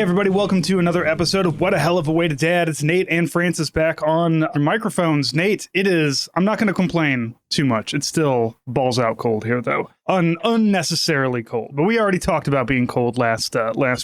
Hey everybody, welcome to another episode of What a Hell of a Way to Dad. It's Nate and Francis back on microphones. Nate, I'm not going to complain too much. It's still balls out cold here though. Unnecessarily cold. But we already talked about being cold last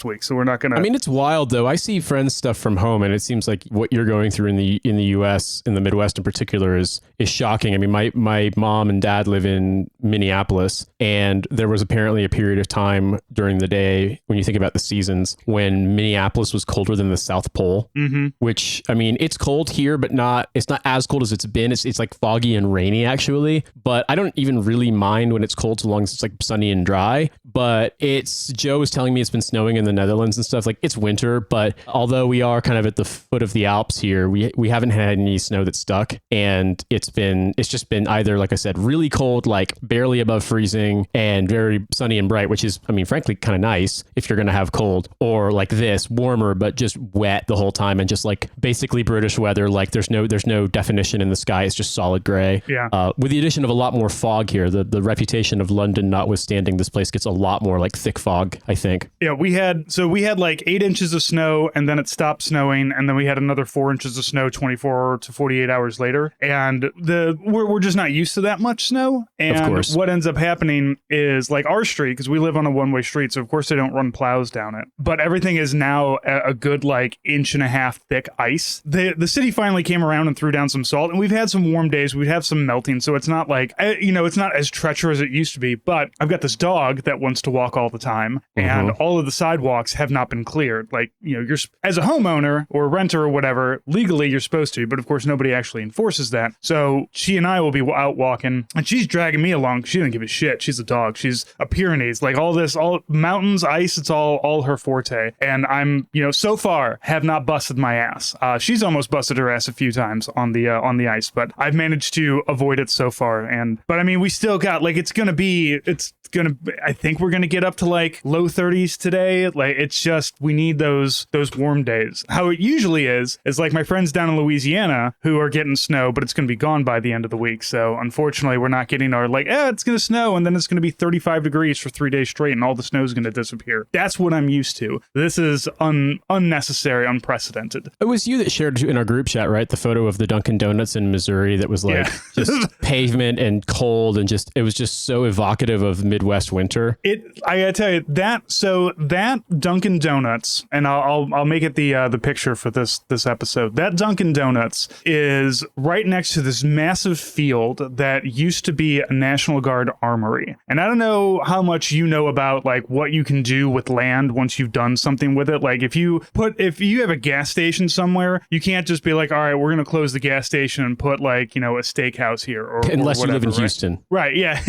week, so we're not going to... I mean, it's wild though. I see friends' stuff from home and it seems like what you're going through in the US, in the Midwest in particular, is shocking. I mean, my mom and dad live in Minneapolis, and there was apparently a period of time during the day, when you think about the seasons, when Minneapolis was colder than the South Pole, which, I mean, it's cold here, but it's not as cold as it's been. It's like foggy and rainy actually, but I don't even really mind when it's cold so long as it's like sunny and dry. But Joe was telling me it's been snowing in the Netherlands and stuff. Like, it's winter, but although we are kind of at the foot of the Alps here, we haven't had any snow that's stuck, and it's just been either, like I said, really cold, like barely above freezing, and very sunny and bright, which is, I mean, frankly, kind of nice if you're going to have cold, or like this, warmer, but just wet the whole time, and just like basically British weather. Like there's no definition in the sky. It's just solid gray. Yeah. With the addition of a lot more fog here, the reputation of London notwithstanding, this place gets a lot more like thick fog, I think. Yeah, we had like 8 inches of snow, and then it stopped snowing, and then we had another 4 inches of snow 24 to 48 hours later, and we're just not used to that much snow. And of course, what ends up happening is, like, our street, because we live on a one-way street, so of course they don't run plows down it, but everything is now a good like inch and a half thick ice. The city finally came around and threw down some salt, and we've had some warm days. We've had some melting, so it's not like, it's not as treacherous as it used to be. But I've got this dog that wants to walk all the time, and all of the sidewalks have not been cleared. Like, you're, as a homeowner or renter or whatever, legally you're supposed to, but of course nobody actually enforces that. So she and I will be out walking, and she's dragging me along. She doesn't give a shit. She's a dog. She's a Pyrenees, like all mountains, ice. It's all her forte. And I'm, so far have not busted my ass. She's almost busted her ass a few times on the ice, but I've managed to avoid it so far. But I mean, we still got, like, I think we're going to get up to like low 30s today. Like, it's just, we need those warm days. How it usually is like my friends down in Louisiana who are getting snow, but it's going to be gone by the end of the week. So unfortunately, we're not getting our like, it's going to snow, and then it's going to be 35 degrees for 3 days straight, and all the snow is going to disappear. That's what I'm used to. This is unnecessary, unprecedented. It was you that shared in our group chat, right? The photo of the Dunkin' Donuts in Missouri that was like just pavement and cold, and it was just so evocative of Midwest winter. I gotta tell you that Dunkin' Donuts, and I'll make it the picture for this episode. That Dunkin' Donuts is right next to this massive field that used to be a National Guard armory. And I don't know how much you know about like what you can do with land once you've done something with it. Like if you have a gas station somewhere, you can't just be like, all right, we're gonna close the gas station and put like, a steakhouse here, or unless or whatever, you live in right? Houston. Right, yeah.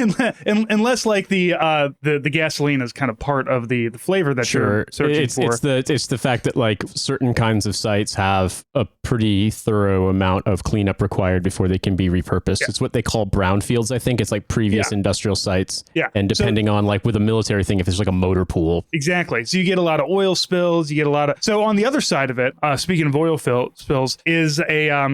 Unless like the gasoline is kind of part of the flavor that you're searching for. It's the fact that like certain kinds of sites have a pretty thorough amount of cleanup required before they can be repurposed. Yeah. It's what they call brownfields, I think. It's like previous industrial sites. Yeah. And depending on like with a military thing, if there's like a motor pool. Exactly. So you get a lot of oil spills, so on the other side of it, speaking of oil spills, is are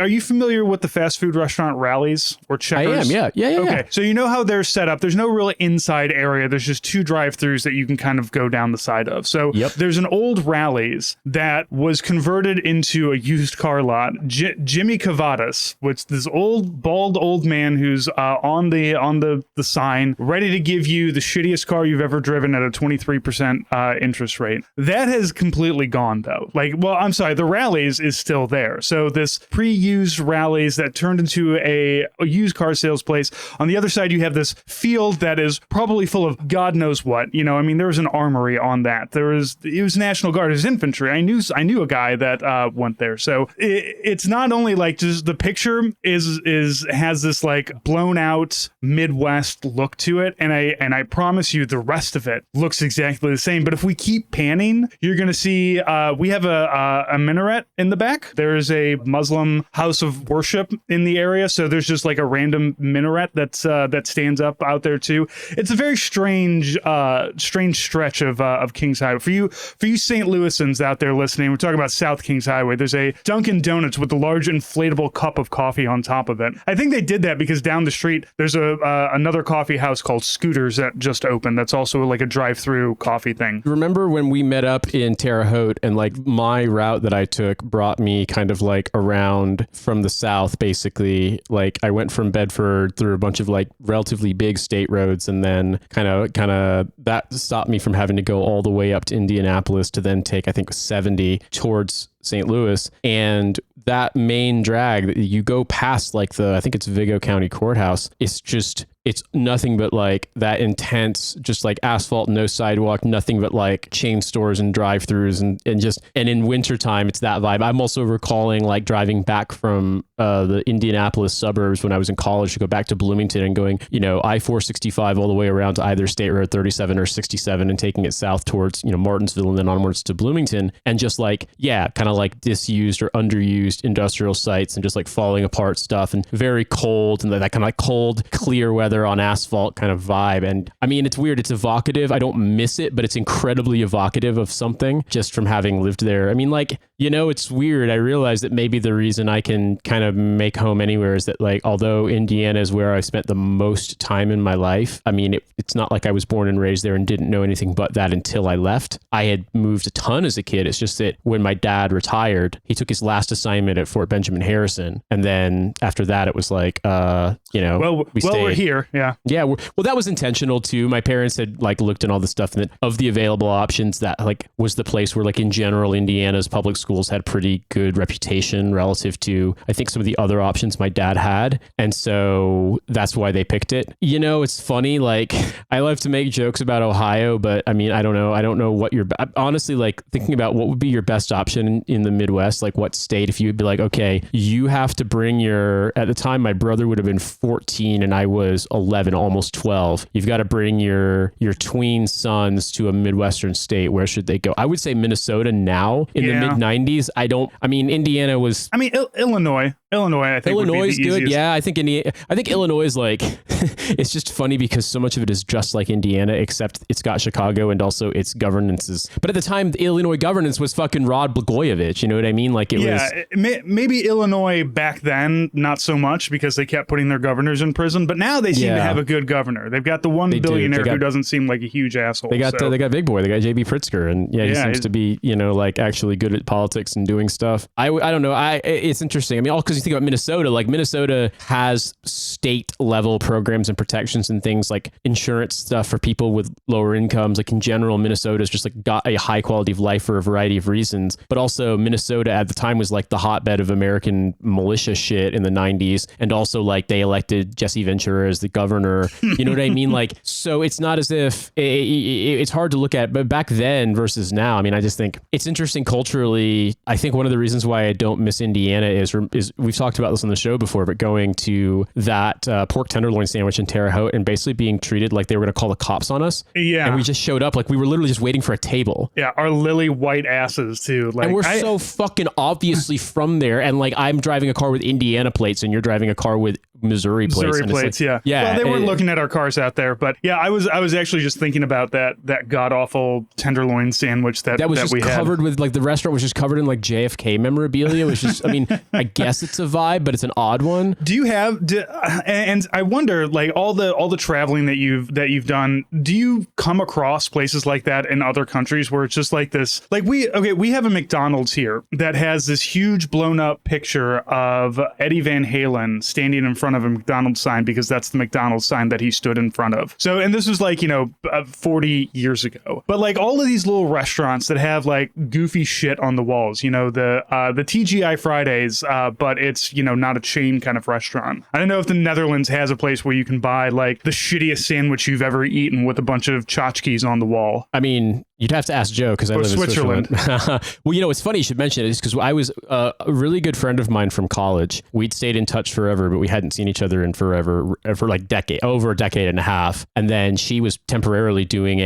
you familiar with the fast food restaurant Rallies or Checkers? I am, yeah. Okay. So you know how they're set up. There's no real inside area. There's just two drive-thrus that you can kind of go down the side of. So there's an old Rallies that was converted into a used car lot. Jimmy Cavadas, which this bald old man who's on the sign, ready to give you the shittiest car you've ever driven at a 23% interest rate. That has completely gone though. I'm sorry, the Rallies is still there. So this pre-used Rallies that turned into a used car sales place. On the other side, you have this field that is probably full of God knows what. There was an armory on that. It was National Guard, it was infantry. I knew a guy that went there. So it's not only like just the picture has this like blown out Midwest look to it, and I promise you the rest of it looks exactly the same. But if we keep panning, you're gonna see we have a minaret in the back. There is a Muslim house of worship in the area, so there's just like a random minaret that stands up out there too. it's a very strange stretch of Kings Highway. For you St. Louisans out there listening, we're talking about South Kings Highway. There's a Dunkin' Donuts with a large inflatable cup of coffee on top of it. I think they did that because down the street there's another coffee house called Scooters that just opened. That's also like a drive-through coffee thing. Remember when we met up in Terre Haute and like my route that I took brought me kind of like around from the south, basically. Like I went from Bedford through a bunch of like relatively big state roads, and then kind of that stopped me from having to go all the way up to Indianapolis to then take, I think, 70 towards St. Louis. And that main drag, you go past like I think it's Vigo County Courthouse. It's nothing but like that intense, just like asphalt, no sidewalk, nothing but like chain stores and drive-throughs and in wintertime, it's that vibe. I'm also recalling like driving back from the Indianapolis suburbs when I was in college to go back to Bloomington and going, I-465 all the way around to either State Road 37 or 67 and taking it south towards, Martinsville and then onwards to Bloomington. And just like, kind of like disused or underused industrial sites and just like falling apart stuff and very cold and that kind of like cold, clear weather on asphalt kind of vibe. And I mean, it's weird. It's evocative. I don't miss it, but it's incredibly evocative of something just from having lived there. I mean, like, it's weird. I realize that maybe the reason I can kind of make home anywhere is that like, although Indiana is where I spent the most time in my life, I mean, it's not like I was born and raised there and didn't know anything but that until I left. I had moved a ton as a kid. It's just that when my dad retired, he took his last assignment at Fort Benjamin Harrison. And then after that, it was like, we stayed. We're here. Yeah. Yeah. Well, that was intentional too. My parents had like looked at all the stuff and of the available options, that like was the place where like in general, Indiana's public schools had pretty good reputation relative to, I think, some of the other options my dad had. And so that's why they picked it. It's funny. Like I love to make jokes about Ohio, but I mean, I don't know. I don't know what honestly, like thinking about what would be your best option in the Midwest, like what state, if you would be like, okay, you have to bring at the time, my brother would have been 14 and I was 11, almost 12. You've got to bring your tween sons to a Midwestern state. Where should they go? I would say Minnesota now in the mid 90s. Indiana was, Illinois, I think Illinois would is be the good. easiest. Yeah, I think Illinois is like, it's just funny because so much of it is just like Indiana, except it's got Chicago and also its governance is. But at the time, the Illinois governance was fucking Rod Blagojevich. You know what I mean? Like it was. Maybe Illinois back then, not so much because they kept putting their governors in prison. But now they seem to have a good governor. They've got the one billionaire who doesn't seem like a huge asshole. They got Big Boy. They got J.B. Pritzker, and he seems to be like actually good at politics and doing stuff. I don't know. It's interesting. I mean, all because you think about Minnesota, like Minnesota has state level programs and protections and things like insurance stuff for people with lower incomes. Like in general, Minnesota's just like got a high quality of life for a variety of reasons. But also Minnesota at the time was like the hotbed of American militia shit in the 90s. And also like they elected Jesse Ventura as the governor. You know what I mean? Like, so it's not as if it's hard to look at, but back then versus now, I mean, I just think it's interesting culturally. I think one of the reasons why I don't miss Indiana is we've talked about this on the show before, but going to that pork tenderloin sandwich in Terre Haute and basically being treated like they were going to call the cops on us. Yeah. And we just showed up like we were literally just waiting for a table. Yeah. Our lily white asses too. Like, and we're so fucking obviously from there. And like I'm driving a car with Indiana plates and you're driving a car with Missouri plates. Yeah. Well, they weren't looking at our cars out there, but yeah, I was actually just thinking about that god awful tenderloin sandwich that was just we covered had. with like the restaurant was just covered in like JFK memorabilia. It was just, I mean, I guess it's a vibe, but it's an odd one. Do you have, and I wonder, like all the traveling that you've done, do you come across places like that in other countries where it's just like this, like we have a McDonald's here that has this huge blown up picture of Eddie Van Halen standing in front of a McDonald's sign because that's the McDonald's sign that he stood in front of. So, and this was like, 40 years ago, but like all of these little restaurants that have like goofy shit on the walls, the TGI Fridays, but it's, not a chain kind of restaurant. I don't know if the Netherlands has a place where you can buy like the shittiest sandwich you've ever eaten with a bunch of tchotchkes on the wall. I mean, You'd have to ask Joe because I live in Switzerland. Well, it's funny you should mention it because I was a really good friend of mine from college. We'd stayed in touch forever, but we hadn't seen each other in forever, for like over a decade and a half. And then she was temporarily doing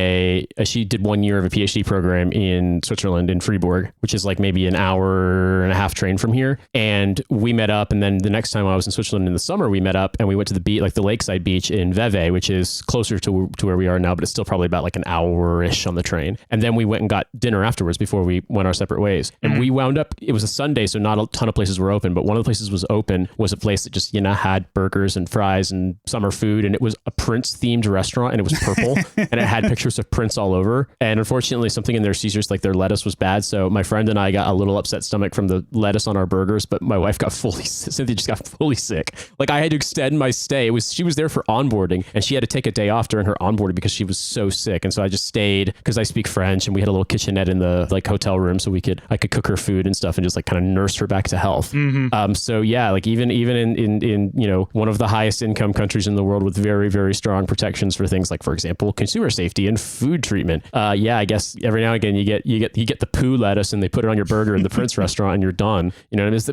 she did 1 year of a PhD program in Switzerland, in Fribourg, which is like maybe an hour and a half train from here. And we met up. And then the next time I was in Switzerland in the summer, we met up and we went to the beach, like the lakeside beach in Vevey, which is closer to where we are now, but it's still probably about like an hour-ish on the train. And then we went and got dinner afterwards before we went our separate ways. And we wound up, it was a Sunday, so not a ton of places were open, but one of the places was open was a place that just, had burgers and fries and summer food. And it was a Prince themed restaurant and it was purple and it had pictures of Prince all over. And unfortunately, something in their Caesars, like their lettuce was bad. So my friend and I got a little upset stomach from the lettuce on our burgers, but my wife Cynthia just got fully sick. Like I had to extend my stay. She was there for onboarding and she had to take a day off during her onboarding because she was so sick. And so I just stayed because I speak French and we had a little kitchenette in the like hotel room so I could cook her food and stuff and just like kind of nurse her back to health. So yeah, like even in one of the highest income countries in the world with very, very strong protections for things like, for example, consumer safety and food treatment. I guess every now and again you get the poo lettuce and they put it on your burger in the Prince restaurant and you're done.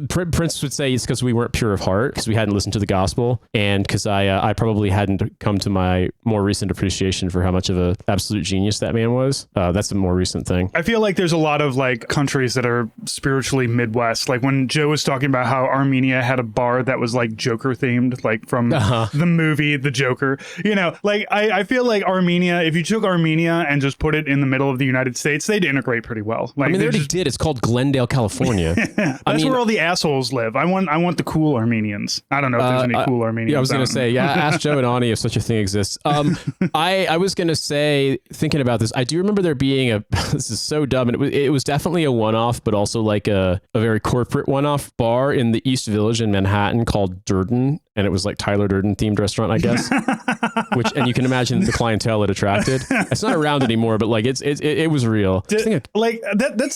Prince would say it's because we weren't pure of heart because we hadn't listened to the gospel and because I probably hadn't come to my more recent appreciation for how much of a absolute genius that man was. That's a more recent thing. I feel like there's a lot of like countries that are spiritually Midwest. Like when Joe was talking about how Armenia had a bar that was like Joker themed, like from the movie The Joker. I feel like Armenia, if you took Armenia and just put it in the middle of the United States, they'd integrate pretty well. Like, they already did. It's called Glendale, California. That's where all the assholes live. I want the cool Armenians. I don't know if there's any cool Armenians. Yeah, I was going to say, ask Joe and Ani if such a thing exists. I was going to say, thinking about this, I do remember there being this is so dumb, and it was definitely a one-off, but also like a very corporate one-off bar in the East Village in Manhattan called Durden. And it was like Tyler Durden themed restaurant, I guess. And you can imagine the clientele it attracted. It's not around anymore, but like it was real. That's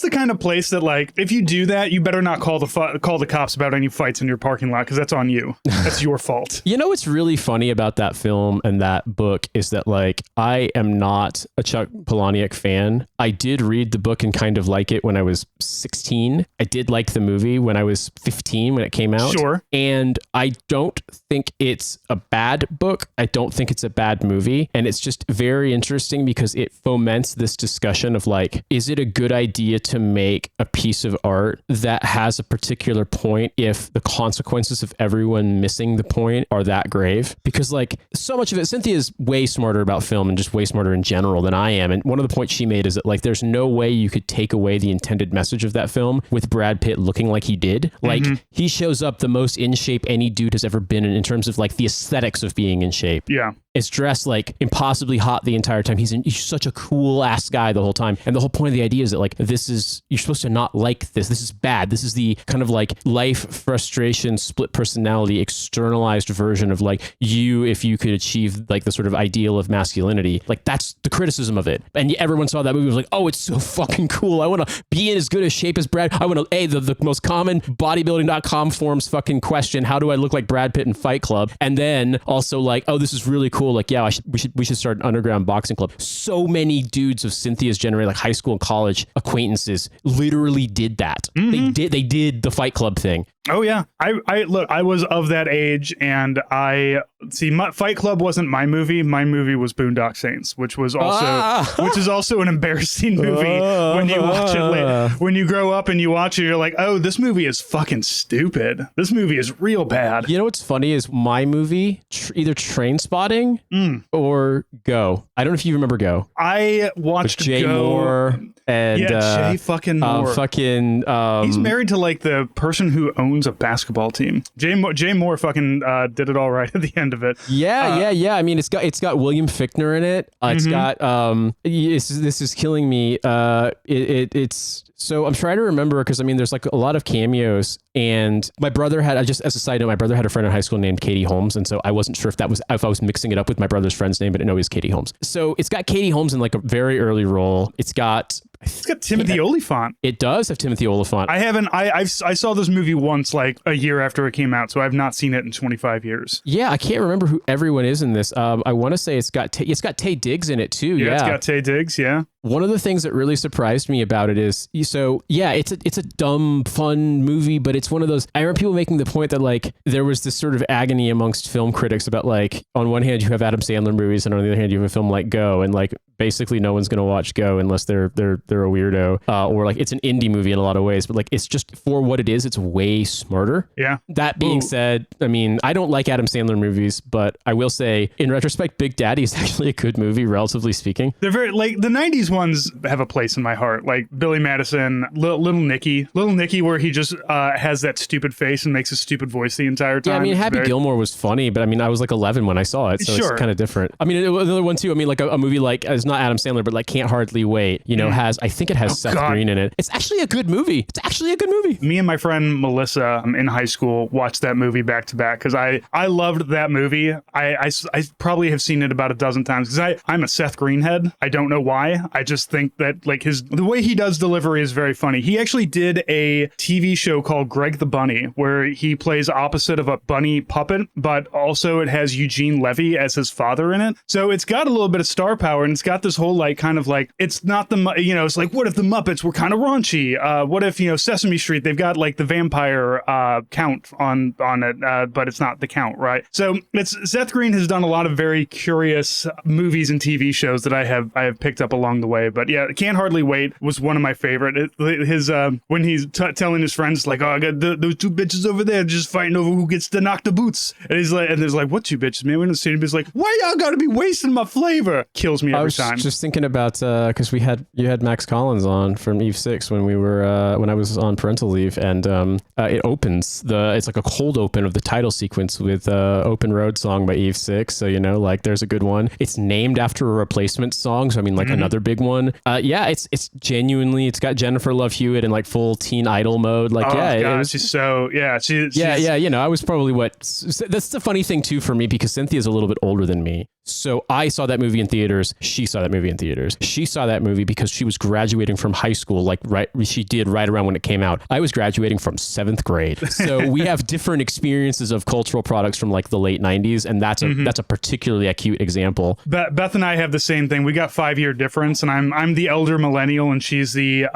the kind of place that like if you do that, you better not call the cops about any fights in your parking lot because that's on you. That's your fault. What's really funny about that film and that book is that like I am not a Chuck Palahniuk fan. I did read the book and kind of like it when I was 16. I did like the movie when I was 15 when it came out. Sure. And I don't think it's a bad book. I don't think it's a bad movie. And it's just very interesting because it foments this discussion of like, is it a good idea to make a piece of art that has a particular point if the consequences of everyone missing the point are that grave? Because like so much of it, Cynthia is way smarter about film and just way smarter in general than I am. And one of the points she made is that like, there's no way you could take away the intended message of that film with Brad Pitt looking like he did. Like he shows up the most in shape any dude has ever been in terms of like the aesthetics of being in shape. Yeah. Is dressed like impossibly hot the entire time. He's such a cool ass guy the whole time. And the whole point of the idea is that like, you're supposed to not like this. This is bad. This is the kind of like life frustration, split personality, externalized version of like if you could achieve like the sort of ideal of masculinity, like that's the criticism of it. And everyone saw that movie was like, oh, it's so fucking cool. I want to be in as good a shape as Brad. I want to, the most common bodybuilding.com forums fucking question, how do I look like Brad Pitt in Fight Club? And then also like, oh, this is really cool. Like, yeah, we should start an underground boxing club. So many dudes of Cynthia's generation, like high school and college acquaintances, literally did that. They did the Fight Club thing. Oh yeah, I was of that age, and Fight Club wasn't my movie. My movie was Boondock Saints, which is also an embarrassing movie when you watch it later. When you grow up and you watch it, you're like, oh, this movie is fucking stupid. This movie is real bad. You know what's funny is my movie, either Trainspotting or Go. I don't know if you remember Go. I watched with Jay Go. Moore and Jay fucking Moore. He's married to like the person who owns a basketball team. Jay Moore fucking did it all right at the end of it. Yeah. I mean, it's got William Fichtner in it. It's got this is killing me. It's so I'm trying to remember because I mean, there's like a lot of cameos. And my brother had, just as a side note, my brother had a friend in high school named Katie Holmes. And so I wasn't sure if I was mixing it up with my brother's friend's name, but no, it was Katie Holmes. So it's got Katie Holmes in like a very early role. It's got Timothy Olyphant. It does have Timothy Olyphant. I saw this movie once, like a year after it came out, so I've not seen it in 25 years. Yeah, I can't remember who everyone is in this. I want to say it's got Taye Diggs in it too. Yeah, it's got Taye Diggs. Yeah. One of the things that really surprised me about it is, so yeah, it's a dumb, fun movie, but it's one of those, I remember people making the point that like there was this sort of agony amongst film critics about like, on one hand you have Adam Sandler movies and on the other hand you have a film like Go, and like basically no one's going to watch Go unless they're a weirdo, or like it's an indie movie in a lot of ways, but like it's just for what it is, it's way smarter. Yeah. That being said, I mean, I don't like Adam Sandler movies, but I will say in retrospect, Big Daddy is actually a good movie, relatively speaking. They're very, like, the 90s ones have a place in my heart. Like Billy Madison, Little Nicky, where he just has that stupid face and makes a stupid voice the entire time. Yeah, I mean, Happy Gilmore was funny, but I mean, I was like 11 when I saw it, so it's kind of different. I mean, another one too, I mean, like a movie like, it's not Adam Sandler, but like Can't Hardly Wait, you know, I think it has Seth Green in it. It's actually a good movie. Me and my friend Melissa in high school watched that movie back to back because I loved that movie. I probably have seen it about a dozen times because I'm a Seth Green head. I don't know why. I just think that like the way he does delivery is very funny. He actually did a TV show called Greg the Bunny where he plays opposite of a bunny puppet, but also it has Eugene Levy as his father in it. So it's got a little bit of star power, and it's got this whole like kind of like, it's not it's like, what if the Muppets were kind of raunchy? What if, Sesame Street, they've got like the vampire count on it, but it's not the count, right? So Seth Green has done a lot of very curious movies and TV shows that I have picked up along the way. But yeah, Can't Hardly Wait was one of my favorite. His when he's telling his friends like, oh, I got those two bitches over there just fighting over who gets to knock the boots, and he's like, and there's like, what two bitches, man? We don't see him. He's like, why y'all gotta be wasting my flavor? Kills me every time. I was just thinking about because you had Max Collins on from Eve 6 when we were when I was on parental leave, and it opens it's like a cold open of the title sequence with Open Road song by Eve 6. So like there's a good one. It's named after a replacement song, so I mean like another big one. Yeah, it's genuinely, it's got Jennifer Love Hewitt in like full teen idol mode. Like she's so she's I was probably that's the funny thing too for me, because Cynthia's a little bit older than me. So I saw that movie in theaters. She saw that movie in theaters. She saw that movie because she was graduating from high school, like she did right around when it came out. I was graduating from 7th grade. So we have different experiences of cultural products from like the late 90s, and that's a particularly acute example. Beth and I have the same thing. We got 5-year difference, and I'm the elder millennial and she's the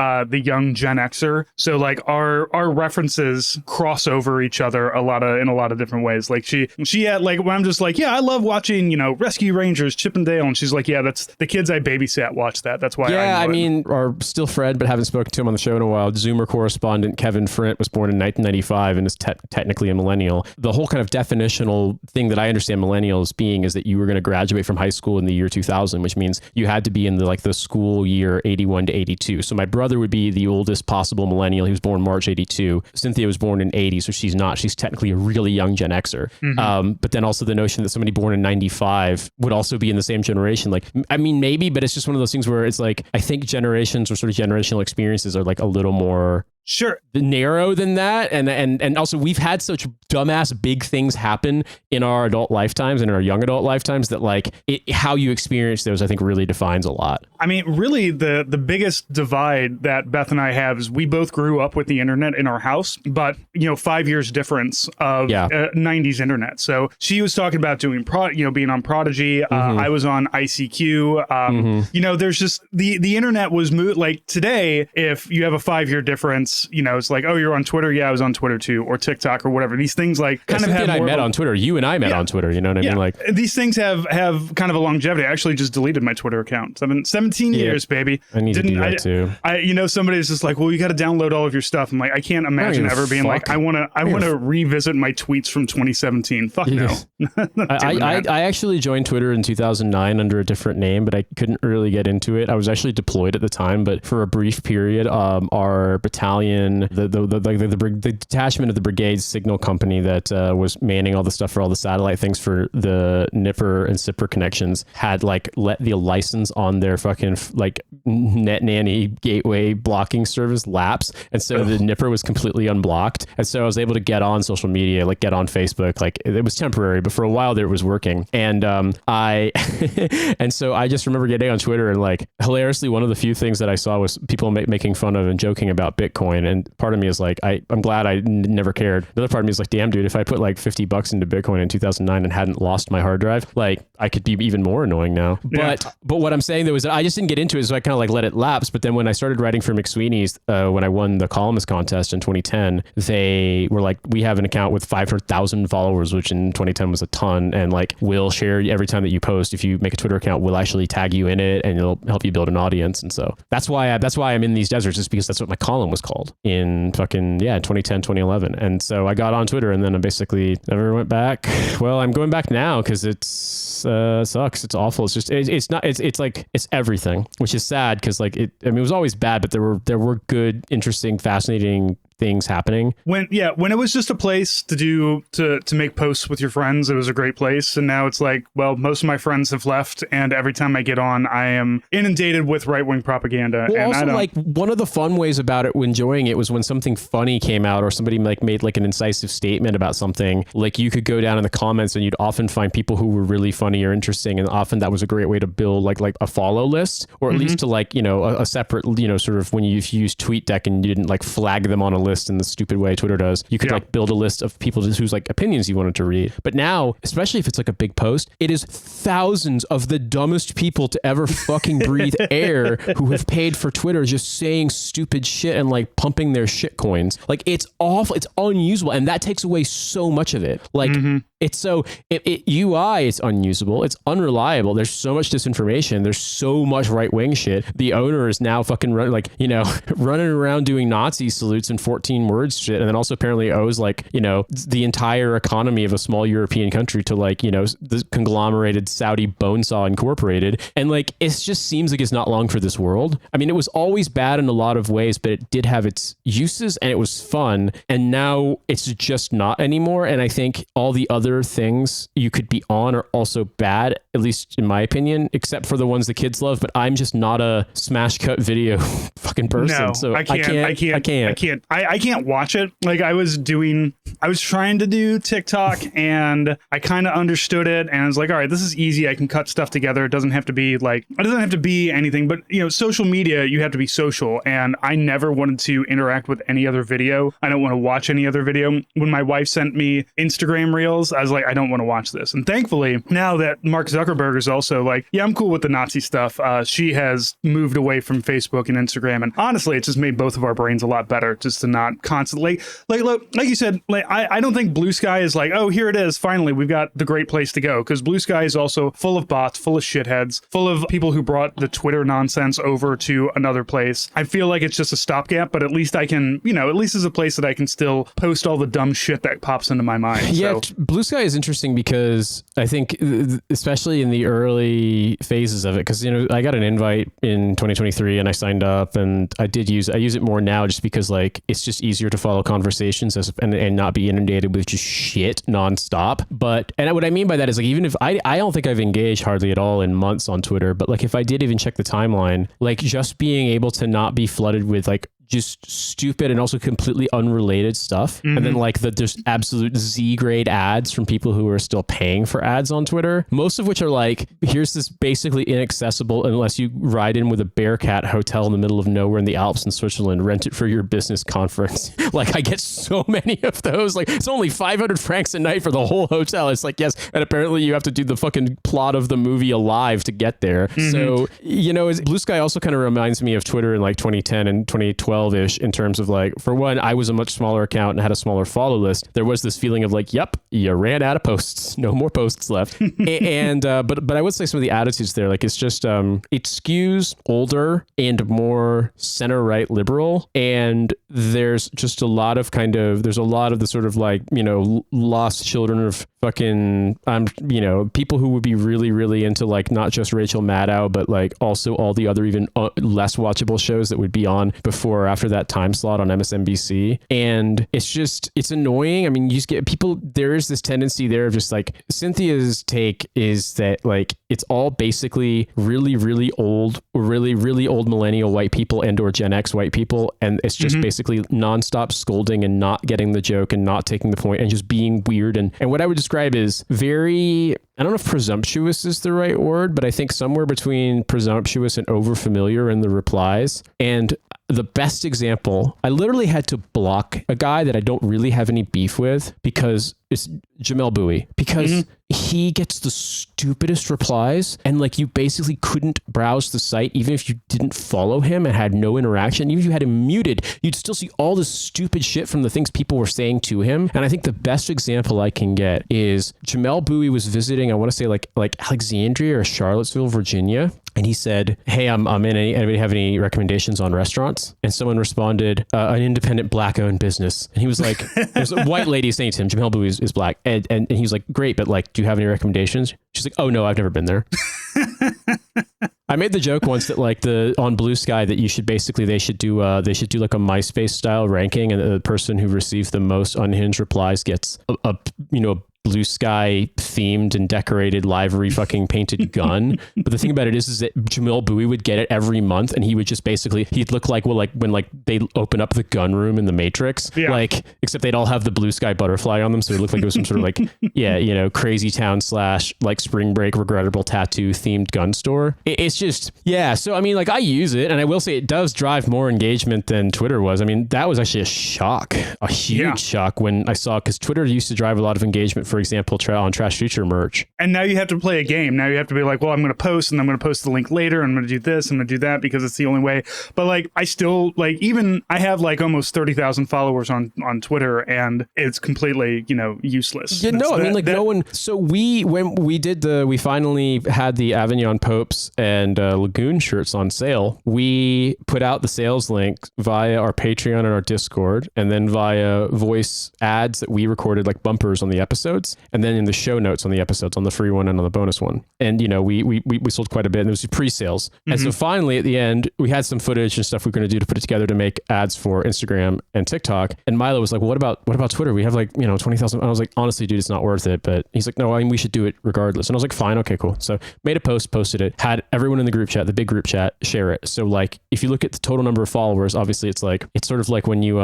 young Gen Xer. So like our references cross over each other in a lot of different ways. Like she had like, when I'm just like, yeah, I love watching, Rescue Rangers, Chip and Dale, and she's like, yeah, that's the kids I babysat watch that. That's why. Yeah, I mean, our still friend, but haven't spoken to him on the show in a while, Zoomer correspondent Kevin Frint was born in 1995 and is technically a millennial. The whole kind of definitional thing that I understand millennials being is that you were going to graduate from high school in the year 2000, which means you had to be in the school year 81 to 82. So my brother would be the oldest possible millennial. He was born March 82. Cynthia was born in 80, so she's not. She's technically a really young Gen Xer. But then also the notion that somebody born in 95 would also be in the same generation. Like, I mean, maybe, but it's just one of those things where it's like, I think generations or sort of generational experiences are like a little more narrow than that, and also we've had such dumbass big things happen in our adult lifetimes and in our young adult lifetimes that like how you experience those, I think, really defines a lot. I mean, really the biggest divide that Beth and I have is we both grew up with the internet in our house, but 5 years difference of 90s internet. So she was talking about doing being on Prodigy. I was on ICQ. There's just the internet was like today. If you have a 5-year difference, it's like, oh, you're on Twitter. Yeah, I was on Twitter too, or TikTok or whatever. These things like kind of have. I met on Twitter. You and I met on Twitter. You know what I mean? Like these things have kind of a longevity. I actually just deleted my Twitter account. So I've been 17 years, baby. I need to do that too. Somebody's just like, well, you got to download all of your stuff. I'm like, I can't imagine ever being like, I want to revisit my tweets from 2017. Fuck no. I actually joined Twitter in 2009 under a different name, but I couldn't really get into it. I was actually deployed at the time, but for a brief period, our battalion, the detachment of the brigade's signal company that was manning all the stuff for all the satellite things for the Nipper and Sipper connections had like let the license on their fucking like Net Nanny gateway blocking service lapse, and so the Nipper was completely unblocked, and so I was able to get on social media, like get on Facebook. Like it was temporary, but for a while there it was working, and and so I just remember getting on Twitter and like hilariously one of the few things that I saw was people making fun of and joking about Bitcoin. And part of me is like, I'm glad I never cared. Another part of me is like, damn, dude, if I put like $50 into Bitcoin in 2009 and hadn't lost my hard drive, like I could be even more annoying now. But what I'm saying though is that I just didn't get into it, so I kind of like let it lapse. But then when I started writing for McSweeney's, when I won the columnist contest in 2010, they were like, we have an account with 500,000 followers, which in 2010 was a ton, and like we'll share every time that you post. If you make a Twitter account, we'll actually tag you in it, and it'll help you build an audience. And so that's why I'm in these deserts, is because that's what my column was called in 2010, 2011. And so I got on Twitter, and then I basically never went back. Well, I'm going back now because it's sucks. It's awful. It's just it's like it's everything, which is sad because like it was always bad, but there were good, interesting, fascinating things happening. When it was just a place to make posts with your friends, it was a great place. And now it's like, well, most of my friends have left, and every time I get on, I am inundated with right-wing propaganda. Well, and also, like, one of the fun ways about it, enjoying it, was when something funny came out, or somebody like made like an incisive statement about something. Like, you could go down in the comments, and you'd often find people who were really funny or interesting, and often that was a great way to build like a follow list, or at least to like, you know, a separate, you know, sort of when you use TweetDeck and you didn't like flag them on a list in the stupid way Twitter does, you could like build a list of people whose like opinions you wanted to read. But now, especially if it's like a big post, it is thousands of the dumbest people to ever fucking breathe air who have paid for Twitter just saying stupid shit and like pumping their shit coins. Like, it's awful. It's unusable. And that takes away so much of it. Like, it's so UI, it's unusable. It's unreliable. There's so much disinformation. There's so much right wing shit. The owner is now fucking running around doing Nazi salutes in 14 words shit, and then also apparently owes like, you know, the entire economy of a small European country to like, you know, the conglomerated Saudi Bonesaw Incorporated. And like, it just seems like it's not long for this world. I mean, it was always bad in a lot of ways, but it did have its uses and it was fun. And now it's just not anymore. And I think all the other things you could be on are also bad, at least in my opinion, except for the ones the kids love. But I'm just not a smash cut video fucking person. No, so I can't watch it. Like, I was trying to do TikTok, and I kind of understood it, and I was like, all right, this is easy. I can cut stuff together. It doesn't have to be anything, but you know, social media, you have to be social. And I never wanted to interact with any other video. I don't want to watch any other video. When my wife sent me Instagram reels, I was like, I don't want to watch this. And thankfully, now that Mark Zuckerberg is also like, yeah, I'm cool with the Nazi stuff, she has moved away from Facebook and Instagram. And honestly, it just made both of our brains a lot better, just to not constantly like you said, like, I don't think Blue Sky is like, oh, here it is, finally we've got the great place to go, because Blue Sky is also full of bots, full of shitheads, full of people who brought the Twitter nonsense over to another place. I feel like it's just a stopgap, but at least I can, you know, at least it's a place that I can still post all the dumb shit that pops into my mind. Yeah, so Blue Sky is interesting because I think, especially in the early phases of it, because, you know, I got an invite in 2023 and I signed up, and I use it more now just because like it's just easier to follow conversations and not be inundated with just shit nonstop. But, and what I mean by that is like, even if I don't think I've engaged hardly at all in months on Twitter, but like if I did even check the timeline, like just being able to not be flooded with like just stupid and also completely unrelated stuff. And then like there's absolute Z grade ads from people who are still paying for ads on Twitter, most of which are like, here's this basically inaccessible unless you ride in with a Bearcat hotel in the middle of nowhere in the Alps in Switzerland, rent it for your business conference. Like, I get so many of those. Like, it's only 500 francs a night for the whole hotel. It's like, yes. And apparently you have to do the fucking plot of the movie Alive to get there. So, you know, Blue Sky also kind of reminds me of Twitter in like 2010 and 2012 ish, in terms of like, for one, I was a much smaller account and had a smaller follow list. There was this feeling of like, yep, you ran out of posts, no more posts left. But I would say some of the attitudes there, like, it's just it skews older and more center right liberal, and there's just a lot of there's a lot of the sort of like, you know, lost children of fucking you know, people who would be really, really into like not just Rachel Maddow, but like also all the other even less watchable shows that would be on before or after that time slot on MSNBC. And it's annoying. I mean, you just get people, there is this tendency there of just like, Cynthia's take is that like, it's all basically really, really old millennial white people and or Gen X white people. And it's just basically nonstop scolding and not getting the joke and not taking the point and just being weird. And what I would describe is very, I don't know if presumptuous is the right word, but I think somewhere between presumptuous and overfamiliar in the replies. And the best example, I literally had to block a guy that I don't really have any beef with because it's Jamel Bowie, because he gets the stupidest replies, and like you basically couldn't browse the site even if you didn't follow him and had no interaction. Even if you had him muted, you'd still see all this stupid shit from the things people were saying to him. And I think the best example I can get is Jamel Bowie was visiting, I want to say like Alexandria or Charlottesville, Virginia. And he said, hey, I'm in. Anybody have any recommendations on restaurants? And someone responded, an independent black-owned business. And he was like, there's a white lady saying to him, Jamel Bowie is black. And he was like, great, but like, do you have any recommendations? She's like, oh no, I've never been there. I made the joke once that like on Blue Sky that you should basically, they should do like a MySpace style ranking, and the person who receives the most unhinged replies gets a Blue Sky themed and decorated livery fucking painted gun. But the thing about it is that Jamel Bowie would get it every month, and he would just basically, he'd look like, well, like when like they open up the gun room in the Matrix, like, except they'd all have the Blue Sky butterfly on them. So it looked like it was some sort of like, crazy town / like spring break regrettable tattoo themed gun store. It's just, so I mean, like I use it, and I will say it does drive more engagement than Twitter was. I mean, that was actually a huge shock when I saw, because Twitter used to drive a lot of engagement, for example, on Trash Future merch. And now you have to play a game. Now you have to be like, well, I'm going to post, and I'm going to post the link later, and I'm going to do this, and I'm going to do that, because it's the only way. But like, I still, like, even I have like almost 30,000 followers on Twitter, and it's completely, useless. Yeah, no, I mean, like no one. So we finally had the Avignon Popes and Lagoon shirts on sale. We put out the sales link via our Patreon and our Discord, and then via voice ads that we recorded, like bumpers on the episodes. And then in the show notes on the episodes, on the free one and on the bonus one. And, we sold quite a bit, and it was pre-sales. And so finally at the end, we had some footage and stuff we were going to do to put it together to make ads for Instagram and TikTok. And Milo was like, well, what about Twitter? We have like, 20,000. I was like, honestly, dude, it's not worth it. But he's like, no, I mean, we should do it regardless. And I was like, fine. Okay, cool. So made a post, posted it, had everyone in the group chat, the big group chat, share it. So like, if you look at the total number of followers, obviously it's sort of like when you,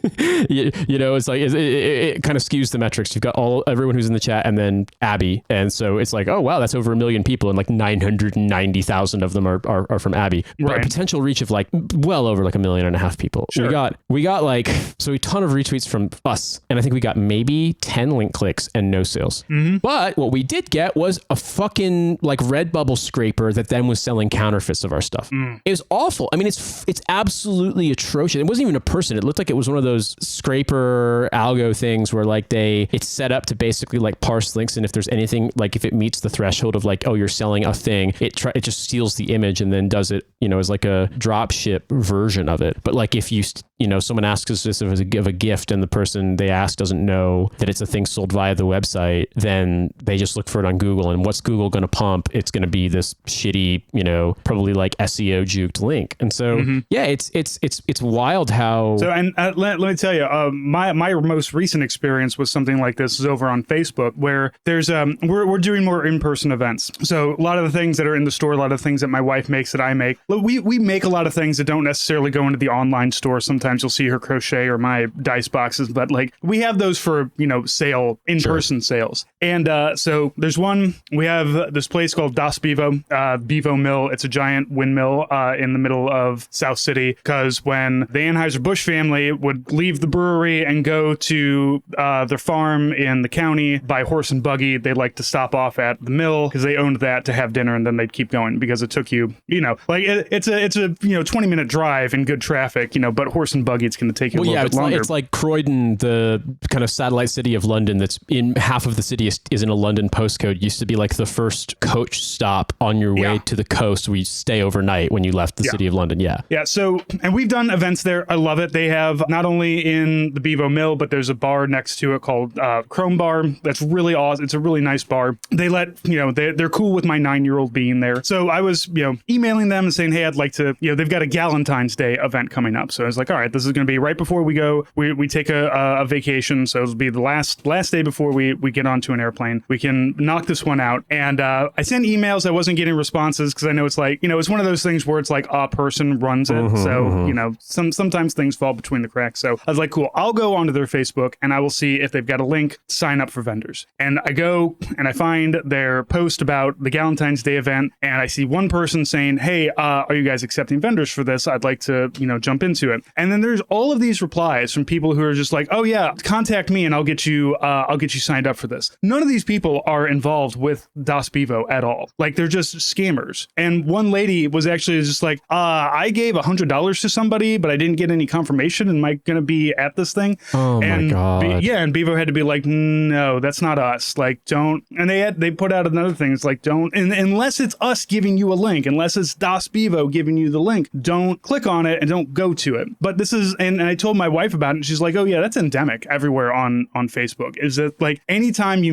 it's like, it kind of skews the metrics. You've got everyone who's in the chat and then Abby. And so it's like, oh, wow, that's over 1 million people, and like 990,000 of them are from Abby. But a potential reach of like well over like 1.5 million people. Sure. We got like, so a ton of retweets from us. And I think we got maybe 10 link clicks and no sales. But what we did get was a fucking like Redbubble scraper that then was selling counterfeits of our stuff. It was awful. I mean, it's absolutely atrocious. It wasn't even a person. It looked like it was one of those scraper algo things where like it's set up to basically like parse links, and if there's anything, like if it meets the threshold of like, oh, you're selling a thing, it just steals the image and then does it, as like a drop ship version of it. But like if you someone asks us this as a gift, and the person they ask doesn't know that it's a thing sold via the website, then they just look for it on Google, and what's Google going to pump? It's going to be this shitty, probably like SEO juked link. And so it's wild how. So and let me tell you, my most recent experience was something like this is over on Facebook, where there's we're doing more in-person events. So a lot of the things that are in the store, a lot of the things that my wife makes that I make, we make a lot of things that don't necessarily go into the online store. Sometimes you'll see her crochet or my dice boxes, but like we have those for sale, in-person sales. And so there's one, we have this place called Das Bevo Mill. It's a giant windmill in the middle of South City, because when the Anheuser-Busch family would leave the brewery and go to their farm in the county by horse and buggy, they like to stop off at the mill because they owned that to have dinner, and then they'd keep going because it took you, like it's a 20-minute drive in good traffic, but horse and buggy, it's going to take you a little bit longer. It's like Croydon, the kind of satellite city of London that's in half of the city is in a London postcode. Used to be like the first coach stop on your way to the coast where you stay overnight when you left the city of London. Yeah. So, and we've done events there. I love it. They have not only in the Bevo Mill, but there's a bar next to it called Chrome Bar. That's really awesome. It's a really nice bar. They let, they're cool with my 9-year-old being there. So I was, emailing them and saying, hey, I'd like to, they've got a Galentine's Day event coming up. So I was like, all right, right, this is going to be right before we go. We take a vacation, so it'll be the last day before we get onto an airplane. We can knock this one out. And I sent emails. I wasn't getting responses because I know it's like, it's one of those things where it's like a person runs it. So, sometimes things fall between the cracks. So I was like, cool, I'll go onto their Facebook and I will see if they've got a link to sign up for vendors. And I go and I find their post about the Galentine's Day event. And I see one person saying, hey, are you guys accepting vendors for this? I'd like to, jump into it. And then there's all of these replies from people who are just like, oh yeah, contact me and I'll get you signed up for this. None of these people are involved with Das Bevo at all. Like, they're just scammers. And one lady was actually just like, I gave $100 to somebody, but I didn't get any confirmation. Am I going to be at this thing? Oh and my God. And Bevo had to be like, no, that's not us. Like, don't. And they put out another thing. It's like, don't, unless it's us giving you a link, unless it's Das Bevo giving you the link, don't click on it and don't go to it. But this is, and I told my wife about it, and she's like, oh yeah, that's endemic everywhere on Facebook. Is that like anytime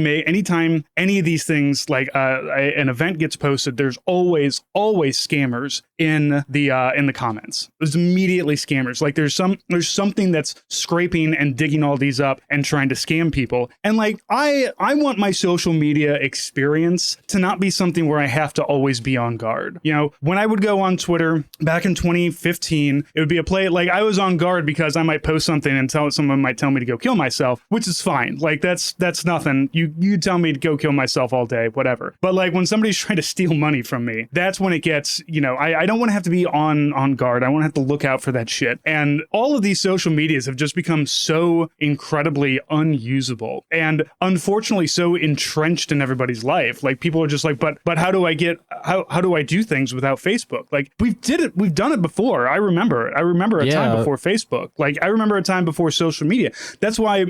any of these things, like an event gets posted, there's always scammers in the comments. There's immediately scammers. Like there's something that's scraping and digging all these up and trying to scam people. And like I want my social media experience to not be something where I have to always be on guard. When I would go on Twitter back in 2015, it would be a play, like I was on guard because I might post something and someone might tell me to go kill myself, which is fine. Like that's nothing. You tell me to go kill myself all day, whatever. But like when somebody's trying to steal money from me, that's when it gets, I don't want to have to be on guard. I want to have to look out for that shit. And all of these social medias have just become so incredibly unusable and unfortunately so entrenched in everybody's life. Like people are just like, but how do I do things without Facebook? Like we've done it before. I remember a time before Facebook. Like I remember a time before social media. That's why,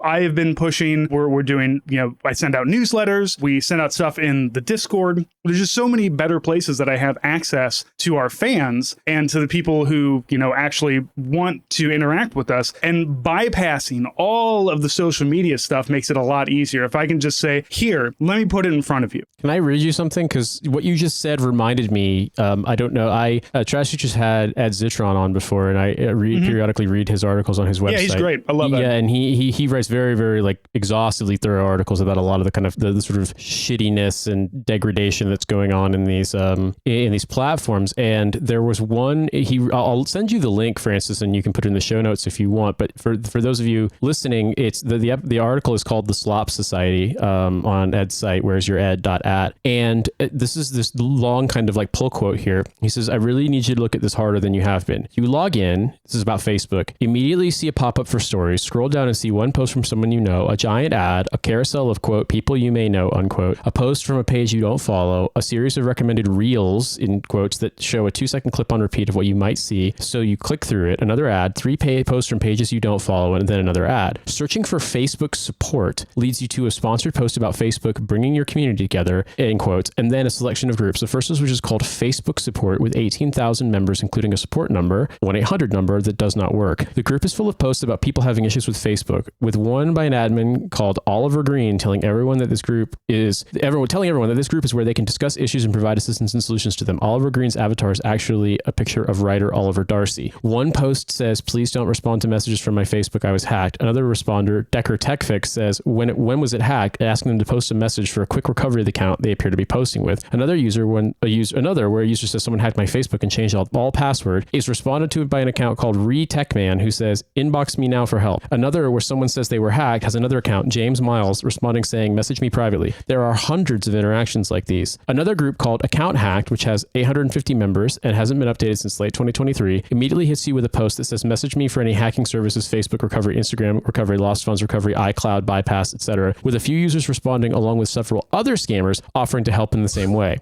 I have been pushing, we're doing, I send out newsletters. We send out stuff in the Discord. There's just so many better places that I have access to our fans and to the people who, actually want to interact with us. And bypassing all of the social media stuff makes it a lot easier. If I can just say, here, let me put it in front of you. Can I read you something? Because what you just said reminded me, I don't know, Trash Teachers had Ed Zitron on before, and I periodically read his articles on his website. Yeah, he's great. I love that. Yeah, and he writes very, very like exhaustively through articles about a lot of the kind of the sort of shittiness and degradation that's going on in these platforms. And there was one, I'll send you the link, Francis, and you can put it in the show notes if you want. But for those of you listening, it's the article is called The Slop Society on Ed's site, where's your ed.at. And this is this long kind of like pull quote here. He says, I really need you to look at this harder than you have been. You log in, this is about Facebook, immediately see a pop-up for stories, scroll down and see one post from someone you know, a giant ad, a carousel of, quote, people you may know, unquote, a post from a page you don't follow, a series of recommended reels, in quotes, that show a 2-second clip on repeat of what you might see. So you click through it, another ad, 3 posts from pages you don't follow, and then another ad. Searching for Facebook support leads you to a sponsored post about Facebook bringing your community together, in quotes, and then a selection of groups. The first is which is called Facebook Support with 18,000 members, including a support number, 1-800 number that does not work. The group is full of posts about people having issues with Facebook, with one by an admin called Oliver Green telling everyone that this group is where they can discuss issues and provide assistance and solutions to them. Oliver Green's avatar is actually a picture of writer Oliver Darcy. One post says, please don't respond to messages from my Facebook, I was hacked. Another responder, Decker TechFix, says, when was it hacked? Asking them to post a message for a quick recovery of the account they appear to be posting with. Where a user says someone hacked my Facebook and changed all password, is responded to by an account called ReTechMan who says, inbox me now for help. Another where someone says they were hacked has another account, James Miles, responding saying, message me privately. There are hundreds of interactions like these. Another group called Account Hacked, which has 850 members and hasn't been updated since late 2023, immediately hits you with a post that says, message me for any hacking services, Facebook recovery, Instagram recovery, lost funds recovery, iCloud bypass, etc., with a few users responding along with several other scammers offering to help in the same way.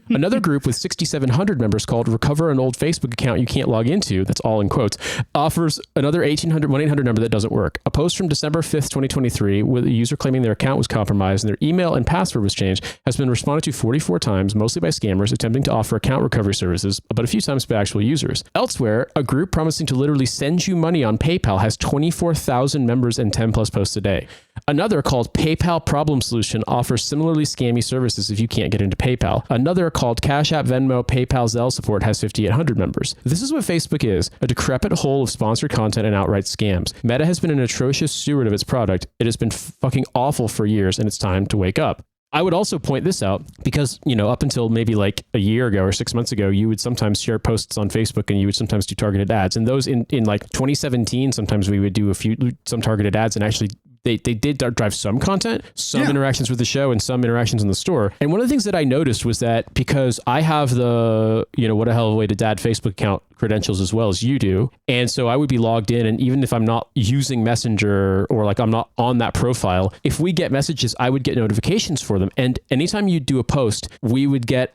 Another group with 6,700 members called Recover an Old Facebook Account You Can't Log Into, that's all in quotes, offers another 1-800 number that doesn't work. A post from December 5th, 2023, with a user claiming their account was compromised and their email and password was changed, has been responded to 44 times, mostly by scammers attempting to offer account recovery delivery services, but a few times by actual users. Elsewhere, a group promising to literally send you money on PayPal has 24,000 members and 10 plus posts a day. Another, called PayPal Problem Solution, offers similarly scammy services if you can't get into PayPal. Another, called Cash App, Venmo, PayPal, Zelle support, has 5,800 members. This is what Facebook is, a decrepit hole of sponsored content and outright scams. Meta has been an atrocious steward of its product. It has been fucking awful for years, and it's time to wake up. I would also point this out because, up until maybe like a year ago or 6 months ago, you would sometimes share posts on Facebook and you would sometimes do targeted ads. And those in like 2017, sometimes we would do some targeted ads, and actually they did drive some content, some interactions with the show and some interactions in the store. And one of the things that I noticed was that because I have the, what a hell of a way to dad Facebook account credentials as well as you do. And so I would be logged in, and even if I'm not using Messenger or like I'm not on that profile, if we get messages, I would get notifications for them. And anytime you do a post, we'd get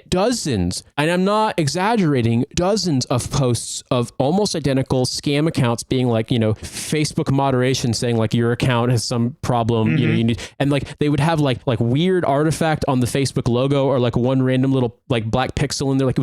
dozens, and I'm not exaggerating, dozens of posts of almost identical scam accounts being like, Facebook moderation saying like your account has some problem, you need, and like they would have like weird artifact on the Facebook logo or like one random little like black pixel in there. Like it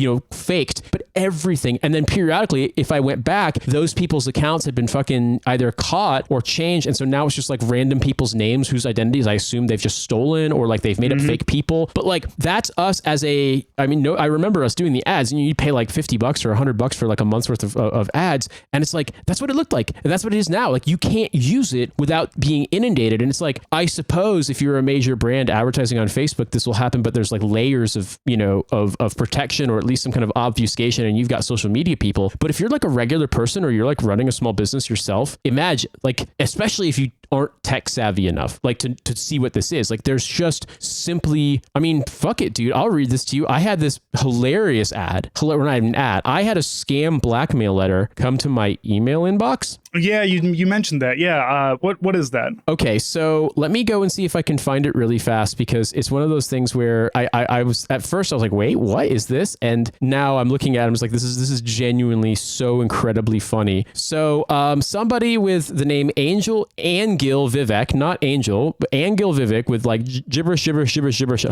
was faked, but everything. And then periodically, if I went back, those people's accounts had been fucking either caught or changed. And so now it's just like random people's names whose identities I assume they've just stolen, or like they've made up fake people. But like that's us as I remember us doing the ads, and you'd pay like $50 or $100 for like a month's worth of ads. And it's like, that's what it looked like. And that's what it is now. Like you can't use it without being inundated. And it's like, I suppose if you're a major brand advertising on Facebook, this will happen, but there's like layers of, of protection, or at least some kind of obfuscation, and you've got social media people. But if you're like a regular person, or you're like running a small business yourself, imagine, like, especially if you aren't tech savvy enough, like to see what this is. Like there's just simply, fuck it, dude. I'll read this to you. I had this hilarious ad. Not even ad. I had a scam blackmail letter come to my email inbox. Yeah, you mentioned that. Yeah. What is that? Okay, so let me go and see if I can find it really fast, because it's one of those things where I was at first I was like, wait, what is this? And now I'm looking at it, I'm just like, this is genuinely so incredibly funny. So somebody with the name Angel Angil Vivek, not Angel, but Angil Vivek with like gibberish at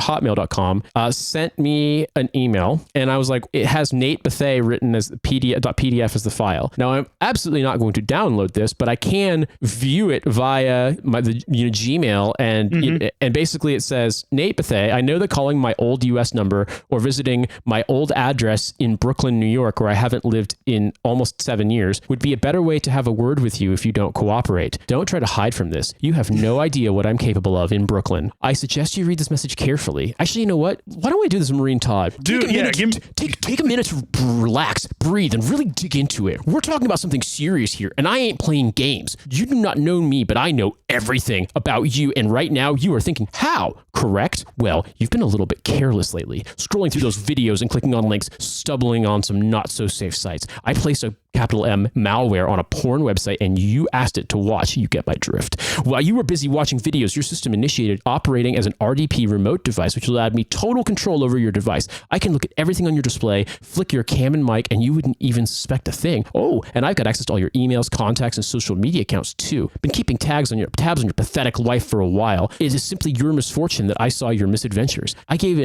hotmail.com sent me an email, and I was like, it has Nate Bethay written as .pdf as the file. Now I'm absolutely not going to download this, but I can view it via the Gmail, and basically it says, Nate Bethay, I know that calling my old US number or visiting my old address in Brooklyn, New York, where I haven't lived in almost 7 years, would be a better way to have a word with you if you don't cooperate. Don't try to hide from this. You have no idea what I'm capable of in Brooklyn. I suggest you read this message carefully. Actually, you know what? Why don't we do this, Marine Todd? Dude, take a minute to relax, breathe, and really dig into it. We're talking about something serious here, and I ain't playing games. You do not know me, but I know everything about you, and right now you are thinking, how? Correct? Well, you've been a little bit careless lately, scrolling through those videos and clicking on links, stumbling on some not so safe sites. I placed a capital M malware on a porn website, and you asked it to watch. You get my drift. While you were busy watching videos, your system initiated operating as an RDP remote device, which allowed me total control over your device. I can look at everything on your display, flick your cam and mic, and you wouldn't even suspect a thing. Oh, and I've got access to all your emails, contacts, and social media accounts too. Been keeping tabs on your pathetic life for a while. It is simply your misfortune that I saw your misadventures. I gave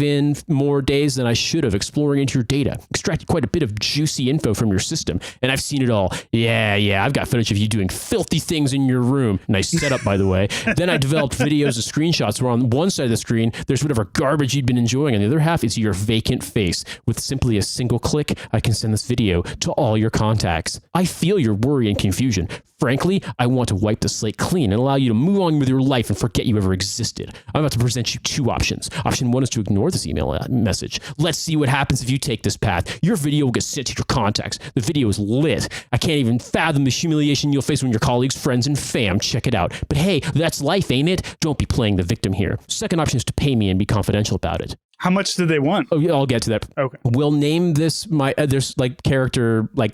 in more days than I should have, exploring into your data, extracted quite a bit of juicy info from your system, and I've seen it all. Yeah, I've got footage of you doing filthy things in your room. Nice setup, by the way. Then I developed videos and screenshots where on one side of the screen, there's whatever garbage you'd been enjoying, and the other half is your vacant face. With simply a single click, I can send this video to all your contacts. I feel your worry and confusion. Frankly, I want to wipe the slate clean and allow you to move on with your life and forget you ever existed. I'm about to present you two options. Option one is to ignore this email message. Let's see what happens if you take this path. Your video will get sent to your contacts. The video is lit. I can't even fathom the humiliation you'll face when your colleagues, friends, and fam check it out. But hey, that's life, ain't it? Don't be playing the victim here. Second option is to pay me and be confidential about it. How much do they want? Oh, yeah, I'll get to that. Okay. We'll name this there's like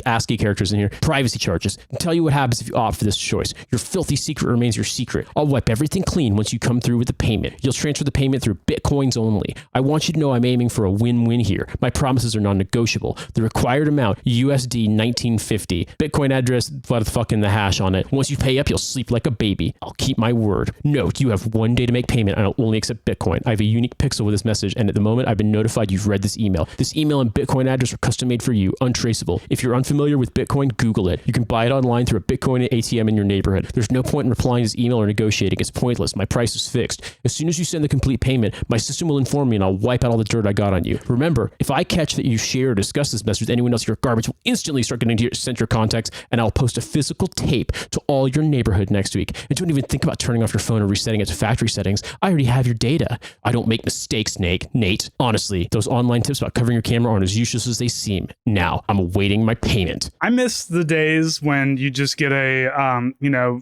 ASCII characters in here. Privacy charges. I'll tell you what happens if you opt for this choice. Your filthy secret remains your secret. I'll wipe everything clean once you come through with the payment. You'll transfer the payment through Bitcoins only. I want you to know I'm aiming for a win-win here. My promises are non-negotiable. The required amount, USD 1950. Bitcoin address, what the fuck in the hash on it. Once you pay up, you'll sleep like a baby. I'll keep my word. Note, you have 1 day to make payment, and I'll only accept Bitcoin. I have a unique pixel with this message, and at the moment I've been notified you've read this email. This email and Bitcoin address are custom made for you, untraceable. If you're unfamiliar with Bitcoin, Google it. You can buy it online through a Bitcoin ATM in your neighborhood. There's no point in replying to this email or negotiating. It's pointless. My price is fixed. As soon as you send the complete payment, my system will inform me and I'll wipe out all the dirt I got on you. Remember, if I catch that you share or discuss this message with anyone else, your garbage will instantly start getting sent to your contacts, and I'll post a physical tape to all your neighborhood next week. And don't even think about turning off your phone or resetting it to factory settings. I already have your data. I don't make mistakes, Nate. Honestly, those online tips about covering your camera aren't as useless as they seem. Now, I'm awaiting my payment. I miss the days when you just get a,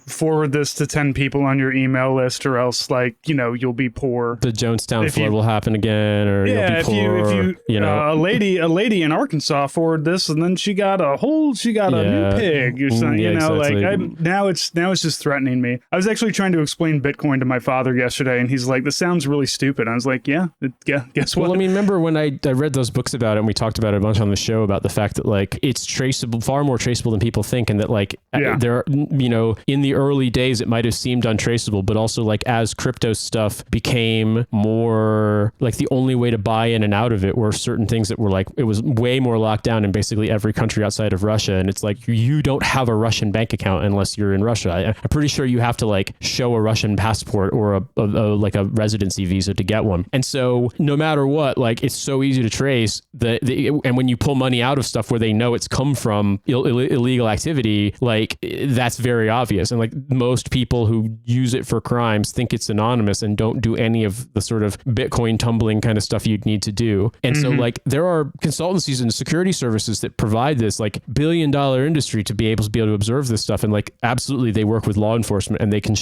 forward this to 10 people on your email list, or else, you'll be poor. The Jonestown flood will happen again, or you'll be poor. A lady in Arkansas forwarded this, and then she got a new pig or something. Exactly. Now it's just threatening me. I was actually trying to explain Bitcoin to my father yesterday, and he's like, "This sounds really stupid." I was like, "Yeah, guess what?" Well, I mean, remember when I read those books about it, and we talked about it a bunch on the show about the fact that it's traceable, far more traceable than people think, and that there are, in the early days it might have seemed untraceable, but also as crypto stuff became more the only way to buy in and out of it were certain things that were it was way more locked down in basically every country outside of Russia, and it's you don't have a Russian bank account unless you're in Russia. I'm pretty sure you have to show a Russian passport or a residency visa to get one. And so no matter what, it's so easy to trace and when you pull money out of stuff where they know it's come from illegal activity, that's very obvious. And most people who use it for crimes think it's anonymous and don't do any of the sort of Bitcoin tumbling kind of stuff you'd need to do. And so there are consultancies and security services that provide this billion-dollar industry to be able to observe this stuff, and absolutely they work with law enforcement, and they can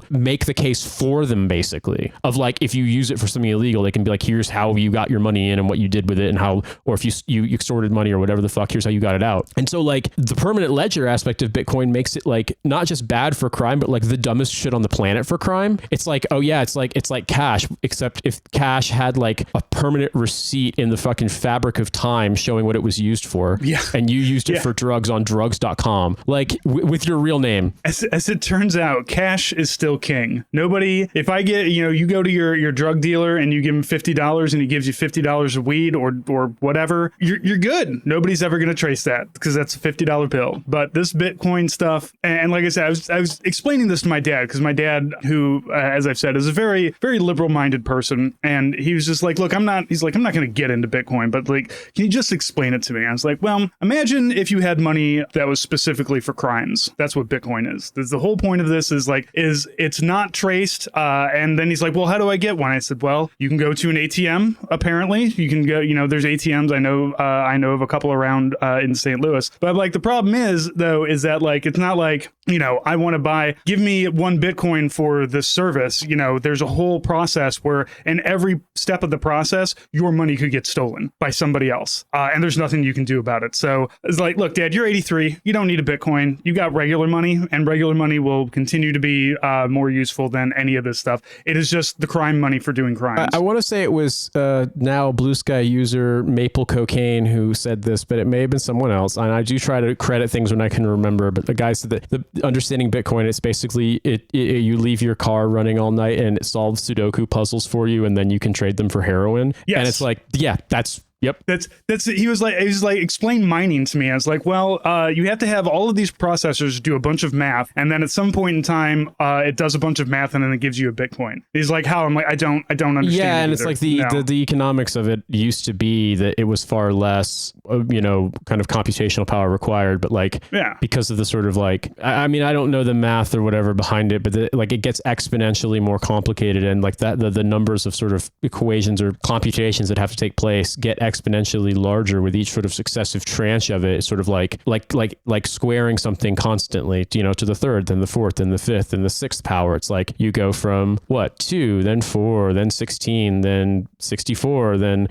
make the case for them, basically, of if you use it for something illegal, they can be here's how you got your money in and what you did with it, and how, or if you extorted money or whatever the fuck, here's how you got it out. And so the permanent ledger aspect of Bitcoin makes it not just bad for crime, but the dumbest shit on the planet for crime. It's it's like cash, except if cash had a permanent receipt in the fucking fabric of time showing what it was used for. Yeah. And you used it for drugs on drugs.com, with your real name. As it turns out, cash is still king. Nobody, if I get, you go to your drug dealer and you give him $50 and he gives you $50 of weed or whatever, you're good. Nobody's ever going to trace that because that's a $50 bill. But this Bitcoin stuff, and like I said, I was explaining this to my dad, because my dad, who, as I've said, is a very, very liberal-minded person, and he was just look, I'm not going to get into Bitcoin, but can you just explain it to me? I was like, well, imagine if you had money that was specifically for crimes. That's what Bitcoin is. The whole point of this is it's not traced. And then he's like, well, how do I get one? I said, well, you can go to an ATM. Apparently you can go, there's ATMs. I know of a couple around in St. Louis, but the problem is though, is that it's not I want to give me 1 Bitcoin for this service. There's a whole process where in every step of the process, your money could get stolen by somebody else. And there's nothing you can do about it. So it's look, Dad, you're 83. You don't need a Bitcoin. You got regular money, and regular money will continue to be more useful than any of this stuff. It is just the crime money for doing crimes. I want to say it was now Blue Sky user Maple Cocaine who said this, but it may have been someone else. And I do try to credit things when I can remember. But the guy said that the understanding Bitcoin, it's basically you leave your car running all night and it solves Sudoku puzzles for you, and then you can trade them for heroin. Yes. And it's that's Yep. That's he was like explain mining to me. I was like, well, you have to have all of these processors do a bunch of math, and then at some point in time, it does a bunch of math, and then it gives you a Bitcoin. He's like, how? I'm like, I don't understand. Yeah, and either. It's the economics of it used to be that it was far less, kind of computational power required, but because of the sort of I mean, I don't know the math or whatever behind it, but it gets exponentially more complicated, and the numbers of sort of equations or computations that have to take place get exponentially larger with each sort of successive tranche of it. It's sort of like squaring something constantly, to the third, then the fourth, then the fifth, and the sixth power. It's you go from 2, then 4, then 16, then 64, then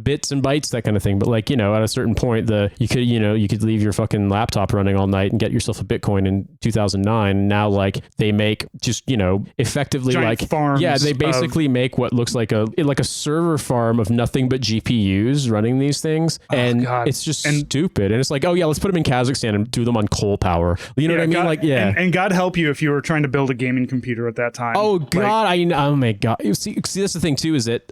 bits and bytes, that kind of thing. But at a certain point, you could leave your fucking laptop running all night and get yourself a Bitcoin in 2009. Now they make just effectively giant farms. Yeah, they basically make what looks like a server farm of nothing but GPUs. GPUs running these things, and it's just stupid. And it's like, oh yeah, let's put them in Kazakhstan and do them on coal power. You know what I mean? Like, yeah. And God help you if you were trying to build a gaming computer at that time. Oh God, oh my God. See, that's the thing too, is that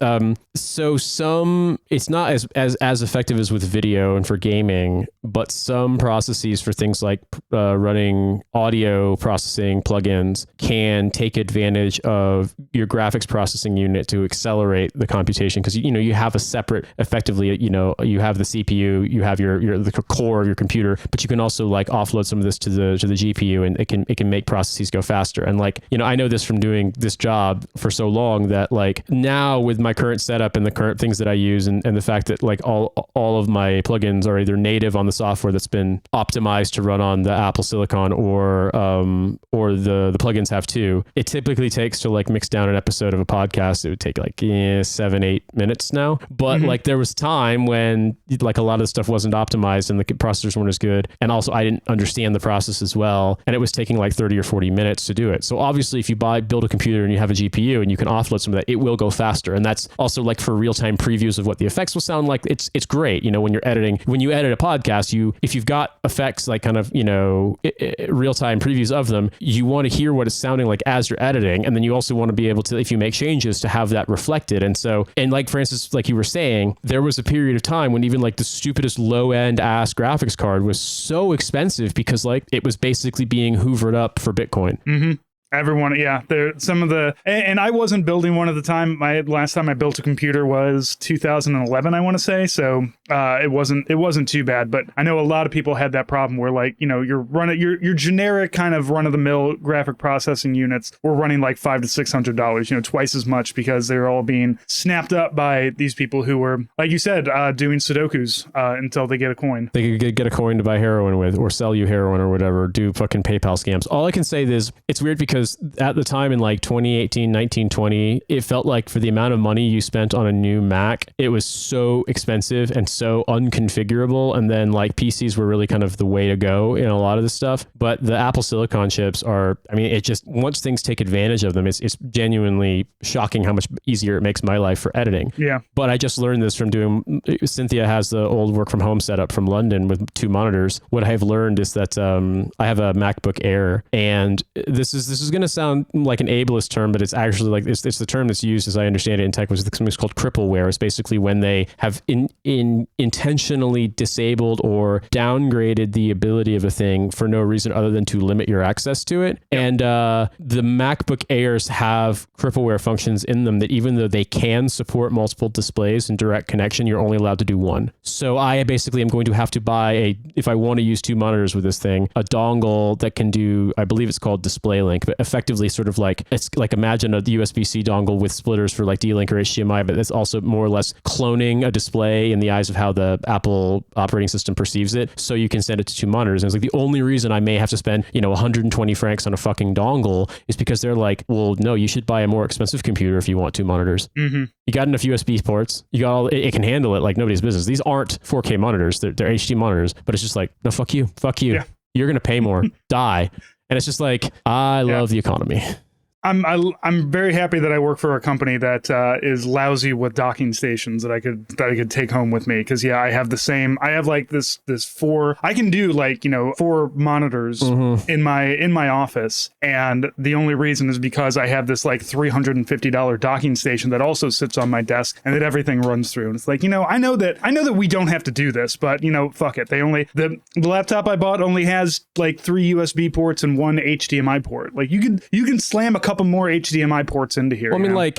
it's not as effective as with video and for gaming, but some processes for things like running audio processing plugins can take advantage of your graphics processing unit to accelerate the computation, because you have a separate, effectively, you have the CPU, you have the core of your computer, but you can also like offload some of this to the GPU, and it can make processes go faster. And like, I know this from doing this job for so long, that like now with my current setup and the current things that I use, and the fact that like all of my plugins are either native on the software that's been optimized to run on the Apple Silicon, or the plugins have too. It typically takes to like mix down an episode of a podcast, it would take like 7-8 minutes now. But like there was time when like a lot of the stuff wasn't optimized and the processors weren't as good, and also I didn't understand the process as well, and it was taking like 30 or 40 minutes to do it. So obviously if you build a computer and you have a GPU and you can offload some of that, it will go faster. And that's also like for real-time previews of what the effects will sound like. It's great. When you're editing, when you edit a podcast, if you've got effects like kind of real-time previews of them, you want to hear what it's sounding like as you're editing, and then you also want to be able to, if you make changes, to have that reflected. And like Francis, like you were saying, there was a period of time when even like the stupidest low-end ass graphics card was so expensive because like it was basically being hoovered up for Bitcoin. Mm-hmm. Everyone, yeah. There some of the, and I wasn't building one at the time. My last time I built a computer was 2011, I want to say. So it wasn't too bad. But I know a lot of people had that problem where like you're running your generic kind of run of the mill graphic processing units were running like $500 to $600, twice as much, because they're all being snapped up by these people who were, like you said, doing Sudokus until they get a coin. They could get a coin to buy heroin with, or sell you heroin or whatever. Do fucking PayPal scams. All I can say is it's weird because at the time in like 2018, 19, 20, it felt like for the amount of money you spent on a new Mac, it was so expensive and so unconfigurable. And then like PCs were really kind of the way to go in a lot of this stuff. But the Apple Silicon chips are, it just, once things take advantage of them, it's genuinely shocking how much easier it makes my life for editing. Yeah. But I just learned this from Cynthia has the old work from home setup from London with 2 monitors. What I've learned is that I have a MacBook Air, and this is going to sound like an ableist term, but it's actually like it's the term that's used, as I understand it, in tech, was something called crippleware. It's basically when they have intentionally disabled or downgraded the ability of a thing for no reason other than to limit your access to it. Yep. And the MacBook Airs have crippleware functions in them that, even though they can support multiple displays in direct connection, you're only allowed to do one. So I basically am going to have to buy if I want to use 2 monitors with this thing, a dongle that can do, I believe it's called DisplayLink, but effectively sort of like, it's like, imagine a USB-C dongle with splitters for like D-Link or HDMI, but that's also more or less cloning a display in the eyes of how the Apple operating system perceives it, so you can send it to 2 monitors. And it's like the only reason I may have to spend 120 francs on a fucking dongle is because they're like, well, no, you should buy a more expensive computer if you want 2 monitors. Mm-hmm. You got enough USB ports, you got all, it can handle it like nobody's business. These aren't 4K monitors, they're HD monitors, but it's just like, no, fuck you. Yeah. You're gonna pay more. Die. And it's just like, I love the economy. I'm very happy that I work for a company that is lousy with docking stations that I could take home with me, because I have the same. I have like this 4. I can do like 4 monitors in my office, and the only reason is because I have this like $350 docking station that also sits on my desk and that everything runs through. And it's like I know that we don't have to do this, but fuck it. The laptop I bought only has like 3 USB ports and 1 HDMI port. Like you can slam a couple more HDMI ports into here. Well,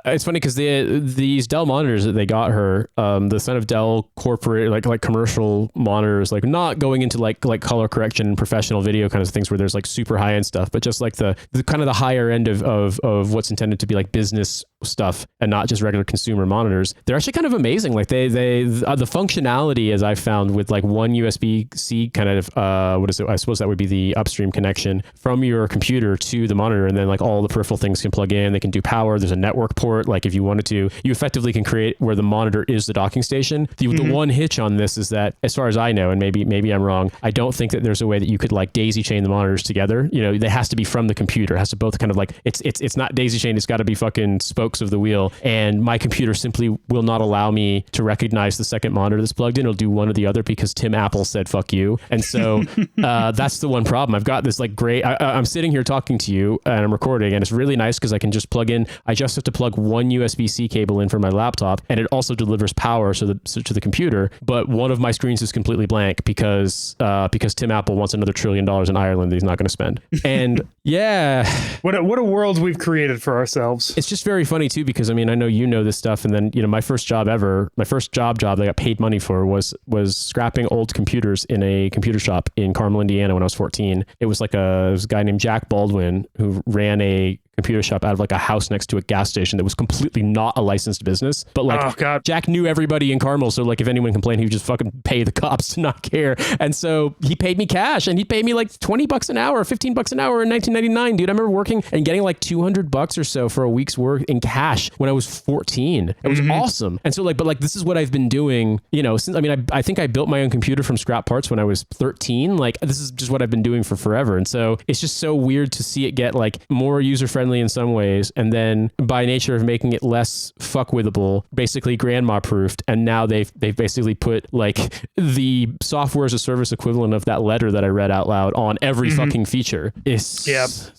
it's funny because these Dell monitors that they got her, the son of Dell corporate, like commercial monitors, like not going into like color correction and professional video kind of things where there's like super high end stuff, but just like the kind of the higher end of what's intended to be like business stuff and not just regular consumer monitors. They're actually kind of amazing. Like the functionality, as I found, with like one USB-C kind of what is it? I suppose that would be the upstream connection from your computer to the monitor, and then like all all the peripheral things can plug in. They can do power. There's a network port. Like if you wanted to, you effectively can create where the monitor is the docking station. The one hitch on this is that, as far as I know, and maybe I'm wrong, I don't think that there's a way that you could like daisy chain the monitors together. You know, it has to be from the computer. It has to both kind of like, it's not daisy chain. It's got to be fucking spokes of the wheel. And my computer simply will not allow me to recognize the second monitor that's plugged in. It'll do one or the other because Tim Apple said, fuck you. And so that's the one problem. I've got this like great, I'm sitting here talking to you and I'm recording, and it's really nice because I can just plug in, I just have to plug one USB-C cable in for my laptop, and it also delivers power to the computer. But one of my screens is completely blank because Tim Apple wants another $1 trillion in Ireland that he's not going to spend. And yeah, what a world we've created for ourselves. It's just very funny too, because I mean, I know you know this stuff, and then, you know, my first job that I got paid money for was scrapping old computers in a computer shop in Carmel, Indiana when I was 14. It was a guy named Jack Baldwin who ran a computer shop out of like a house next to a gas station that was completely not a licensed business, but like Jack knew everybody in Carmel, so like if anyone complained, he would just fucking pay the cops to not care. And so he paid me cash, and he paid me like $20 an hour, $15 an hour in 1999, dude. I remember working and getting like $200 or so for a week's work in cash when I was 14. It was awesome. And so but this is what I've been doing, you know, since, I mean, I think I built my own computer from scrap parts when I was 13. Like this is just what I've been doing for forever. And so it's just so weird to see it get like more user-friendly in some ways, and then by nature of making it less fuckwithable, basically grandma proofed. And now they've basically put like the software as a service equivalent of that letter that I read out loud on every fucking feature. It's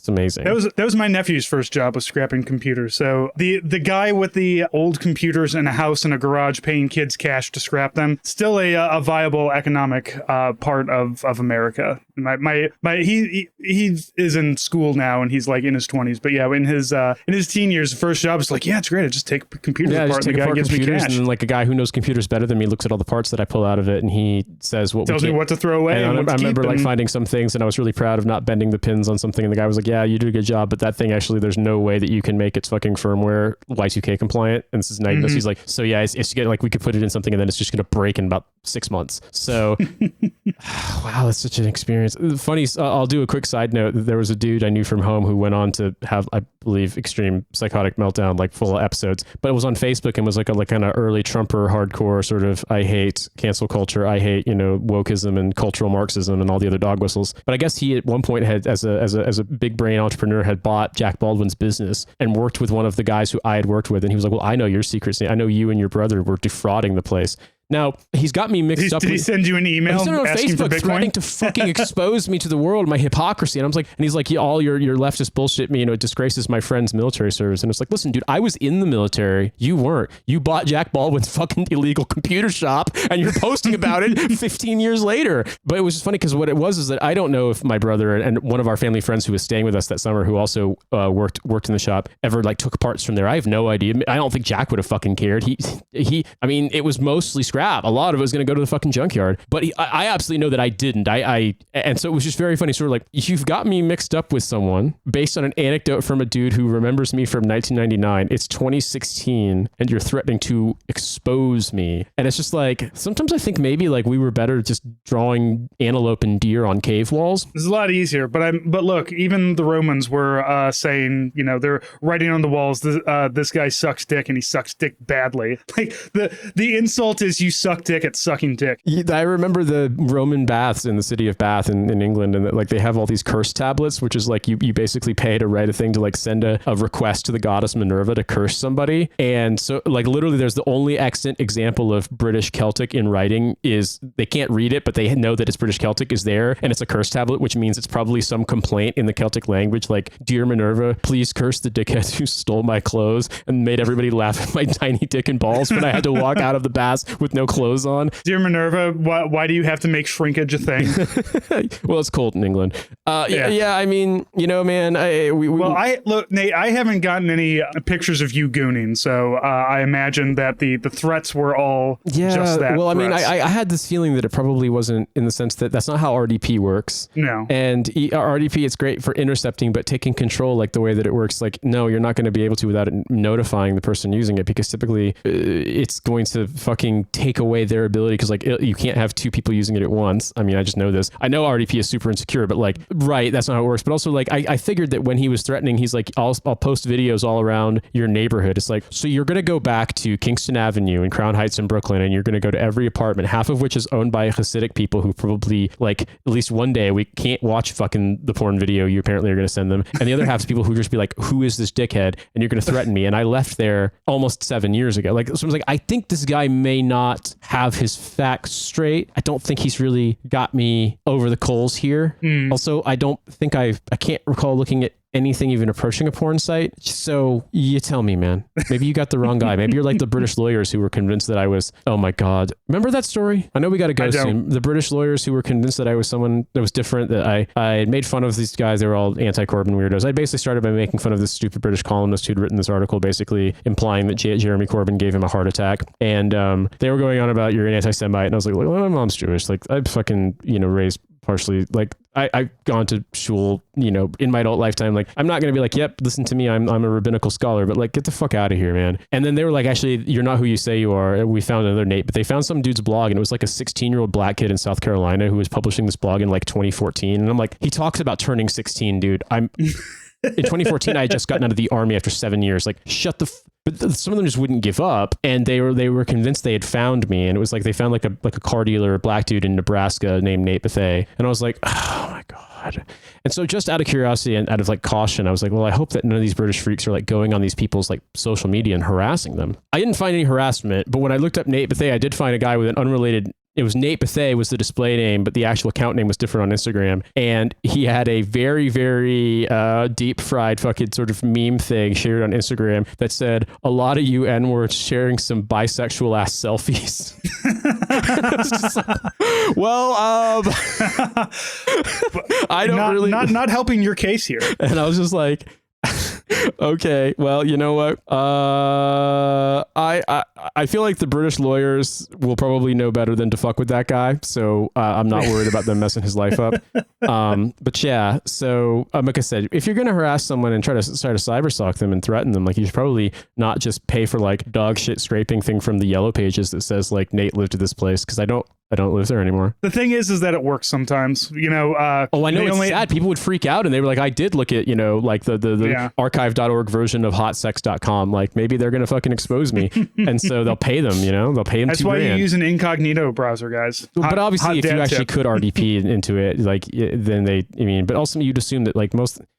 amazing. That was my nephew's first job, was scrapping computers. So the guy with the old computers in a house in a garage paying kids cash to scrap them, still a viable economic part of America. He is in school now, and he's like in his 20s, but yeah, in his teen years, the first job is like, yeah, it's great, I just take computers apart, just take and the guy apart gives me computers, cash. and then like a guy who knows computers better than me looks at all the parts that I pull out of it, and he says tells me what to throw away. And I remember like finding some things, and I was really proud of not bending the pins on something, and the guy was like, yeah, you did a good job, but that thing actually, there's no way that you can make its fucking firmware Y2K compliant. And this is nice. He's like, so yeah, it's good, like we could put it in something and then it's just gonna break in about 6 months. So wow, that's such an experience. Funny, I'll do a quick side note. There was a dude I knew from home who went on to have, I believe, extreme psychotic meltdown, like full episodes, but it was on Facebook and was like a kind of early Trumper hardcore sort of, I hate cancel culture, I hate, you know, wokeism and cultural Marxism and all the other dog whistles. But I guess he at one point had, as a big brain entrepreneur, had bought Jack Baldwin's business and worked with one of the guys who I had worked with, and he was like, well, I know your secrets. I know you and your brother were defrauding the place. Now, he's got me mixed up. Did he send you an email? He sent it on asking Facebook for Bitcoin? threatening to fucking expose me to the world, my hypocrisy. And I was like, and he's like, yeah, all your leftist bullshit, you know, it disgraces my friend's military service. And it's like, listen, dude, I was in the military. You weren't. You bought Jack Baldwin's fucking illegal computer shop, and you're posting about it 15 years later. But it was just funny because what it was is that I don't know if my brother and one of our family friends who was staying with us that summer, who also worked in the shop, ever like took parts from there. I have no idea. I don't think Jack would have fucking cared. I mean, it was mostly scrap. A lot of it was going to go to the fucking junkyard, but I absolutely know that I didn't. And so it was just very funny. Sort of like, you've got me mixed up with someone based on an anecdote from a dude who remembers me from 1999. It's 2016, and you're threatening to expose me. And it's just like, sometimes I think maybe like we were better just drawing antelope and deer on cave walls. It's a lot easier, but look, even the Romans were saying, you know, they're writing on the walls, this guy sucks dick, and he sucks dick badly. Like the insult is, you suck dick at sucking dick. I remember the Roman baths in the city of Bath in England, and like they have all these curse tablets, which is like you basically pay to write a thing to like send a request to the goddess Minerva to curse somebody. And so like literally there's the only extant example of British Celtic in writing is they can't read it, but they know that it's British Celtic is there, and it's a curse tablet, which means it's probably some complaint in the Celtic language like, dear Minerva, please curse the dickhead who stole my clothes and made everybody laugh at my tiny dick and balls when I had to walk out of the baths with no clothes on. Dear Minerva, why do you have to make shrinkage a thing? Well, it's cold in England. Yeah. I mean, you know, man. Look, Nate, I haven't gotten any pictures of you gooning, so I imagine that the threats were all just that. Well, threats. I mean, I had this feeling that it probably wasn't, in the sense that that's not how RDP works. No. And RDP, it's great for intercepting, but taking control, like the way that it works, like, no, you're not going to be able to without it notifying the person using it, because typically it's going to fucking take away their ability because like you can't have two people using it at once. I mean, I just know this. I know RDP is super insecure, but like, right, that's not how it works. But also like, I figured that when he was threatening, he's like, I'll post videos all around your neighborhood. It's like, so you're going to go back to Kingston Avenue and Crown Heights in Brooklyn, and you're going to go to every apartment, half of which is owned by Hasidic people who probably like at least one day we can't watch fucking the porn video you apparently are going to send them. And the other half is people who just be like, who is this dickhead? And you're going to threaten me. And I left there almost 7 years ago. Like, so I was like, I think this guy may not have his facts straight. I don't think he's really got me over the coals here. Also, I don't think I can't recall looking at anything even approaching a porn site. So you tell me, man, maybe you got the wrong guy. Maybe you're like the British lawyers who were convinced that I was, oh my God. Remember that story? I know we got to go soon. The British lawyers who were convinced that I was someone that was different, that I had made fun of these guys. They were all anti-Corbyn weirdos. I basically started by making fun of this stupid British columnist who'd written this article basically implying that Jeremy Corbyn gave him a heart attack. And they were going on about you're an anti-Semite. And I was like, well, my mom's Jewish. Like I fucking, raised partially like I've gone to shul, in my adult lifetime. Like, I'm not going to be like, yep, listen to me. I'm a rabbinical scholar, but like, get the fuck out of here, man. And then they were like, actually, you're not who you say you are. We found another Nate, but they found some dude's blog and it was like a 16-year-old black kid in South Carolina who was publishing this blog in like 2014. And I'm like, he talks about turning 16, dude. In 2014, I had just gotten out of the army after 7 years. Like, shut the but some of them just wouldn't give up, and they were convinced they had found me. And it was like they found like a car dealer, a black dude in Nebraska named Nate Bethea. And I was like, oh my God. And so just out of curiosity and out of like caution, I was like, well, I hope that none of these British freaks are like going on these people's like social media and harassing them. I didn't find any harassment, but when I looked up Nate Bethea, I did find a guy with an unrelated. It was Nate Bethea was the display name, but the actual account name was different on Instagram. And he had a very, very deep fried fucking sort of meme thing shared on Instagram that said, a lot of you N-words sharing some bisexual ass selfies. Like, well, I don't not helping your case here. And I was just like, okay, well, you know what? I feel like the British lawyers will probably know better than to fuck with that guy. So I'm not worried about them messing his life up. But yeah, so like I said, if you're going to harass someone and try to cyberstalk them and threaten them, like you should probably not just pay for like dog shit scraping thing from the yellow pages that says like Nate lived at this place. Cause I don't live there anymore. The thing is that it works sometimes, I know it's sad. People would freak out and they were like, I did look at, like the archive.org version of hotsex.com. Like maybe they're going to fucking expose me. And so they'll pay them, they'll pay them. That's why you use an incognito browser, guys. But obviously if you actually could RDP into it, like then but also you'd assume that like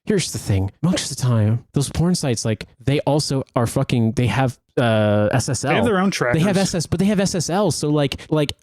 here's the thing, most of the time, those porn sites, like they also are they have SSL. They have their own trackers. They have but they have SSL. So like,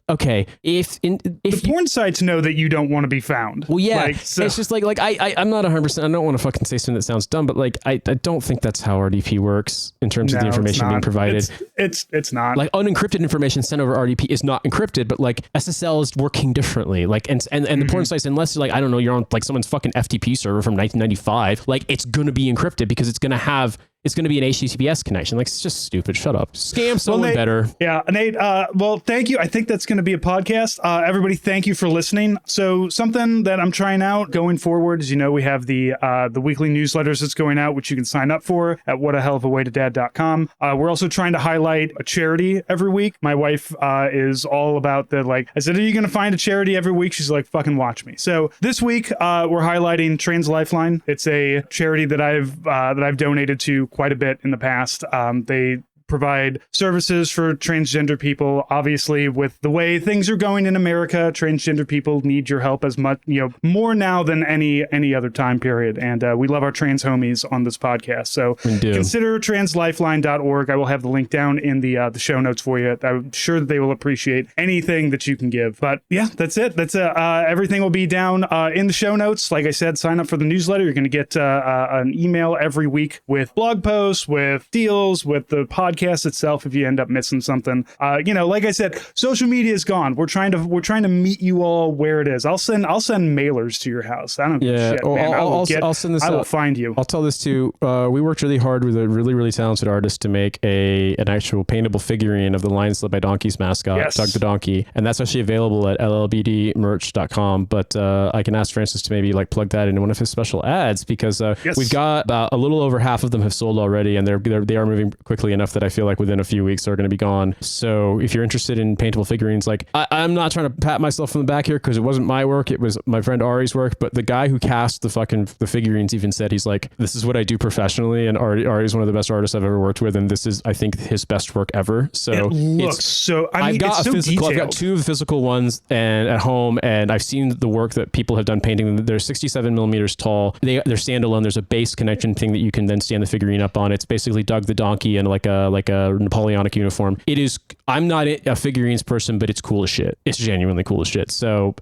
okay, if the porn sites know that you don't want to be found. Well, yeah, it's just like I'm not 100%. I don't want to fucking say something that sounds dumb, but like I don't think that's how RDP works in terms of the information being provided. It's not like unencrypted information sent over RDP is not encrypted, but like SSL is working differently. Like and the porn sites, unless you're like I don't know, you're on like someone's fucking FTP server from 1995, like it's gonna be encrypted because it's going to be an HTTPS connection. Like, it's just stupid. Shut up. Scam someone better. Yeah, Nate, well, thank you. I think that's going to be a podcast. Everybody, thank you for listening. So something that I'm trying out going forward is, we have the weekly newsletters that's going out, which you can sign up for at whatahellofawaitodad.com. We're also trying to highlight a charity every week. My wife is all about I said, are you going to find a charity every week? She's like, fucking watch me. So this week, we're highlighting Trans Lifeline. It's a charity that I've donated to quite a bit in the past. They provide services for transgender people. Obviously, with the way things are going in America, transgender people need your help as much, more now than any other time period. And we love our trans homies on this podcast. So consider translifeline.org. I will have the link down in the show notes for you. I'm sure that they will appreciate anything that you can give. But yeah, that's it. That's everything will be down in the show notes. Like I said, sign up for the newsletter. You're going to get an email every week with blog posts, with deals, with the podcast itself if you end up missing something. Like I said, social media is gone. We're trying to meet you all where it is. I'll send mailers to your house. I don't give a shit, man. I'll send this. I will find you. I'll tell this too. We worked really hard with a really, really talented artist to make an actual paintable figurine of the Lions Led by Donkeys mascot, Doug the Donkey, and that's actually available at llbdmerch.com. But I can ask Francis to maybe like plug that into one of his special ads because we've got about a little over half of them have sold already, and they are moving quickly enough that I I feel like within a few weeks are going to be gone. So if you're interested in paintable figurines, like I'm not trying to pat myself on the back here because it wasn't my work. It was my friend Ari's work. But the guy who cast the figurines even said, he's like, this is what I do professionally. And Ari's one of the best artists I've ever worked with. And this is, I think, his best work ever. So it looks so, I mean, I've got it's so physical, detailed. I've got 2 of the physical ones and at home, and I've seen the work that people have done painting them. They're 67 millimeters tall. They're standalone. There's a base connection thing that you can then stand the figurine up on. It's basically Doug the Donkey and like a Napoleonic uniform. It is, I'm not a figurines person, but it's cool as shit. It's genuinely cool as shit. So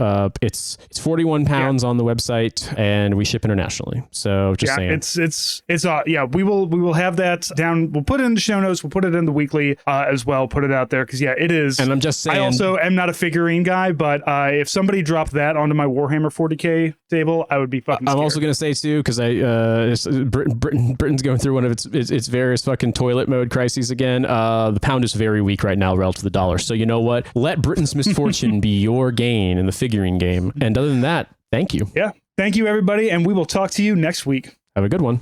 it's 41 pounds on the website, and we ship internationally. So just saying. It's we will have that down. We'll put it in the show notes. We'll put it in the weekly as well. Put it out there because it is. And I'm just saying. I also am not a figurine guy, but if somebody dropped that onto my Warhammer 40K table, I would be fucking scared. I'm also going to say too, because Britain's going through one of its various fucking toilet mode crises again. The pound is very weak right now relative to the dollar. So you know what? Let Britain's misfortune be your gain in the figurine game. And other than that, thank you. Yeah. Thank you, everybody. And we will talk to you next week. Have a good one.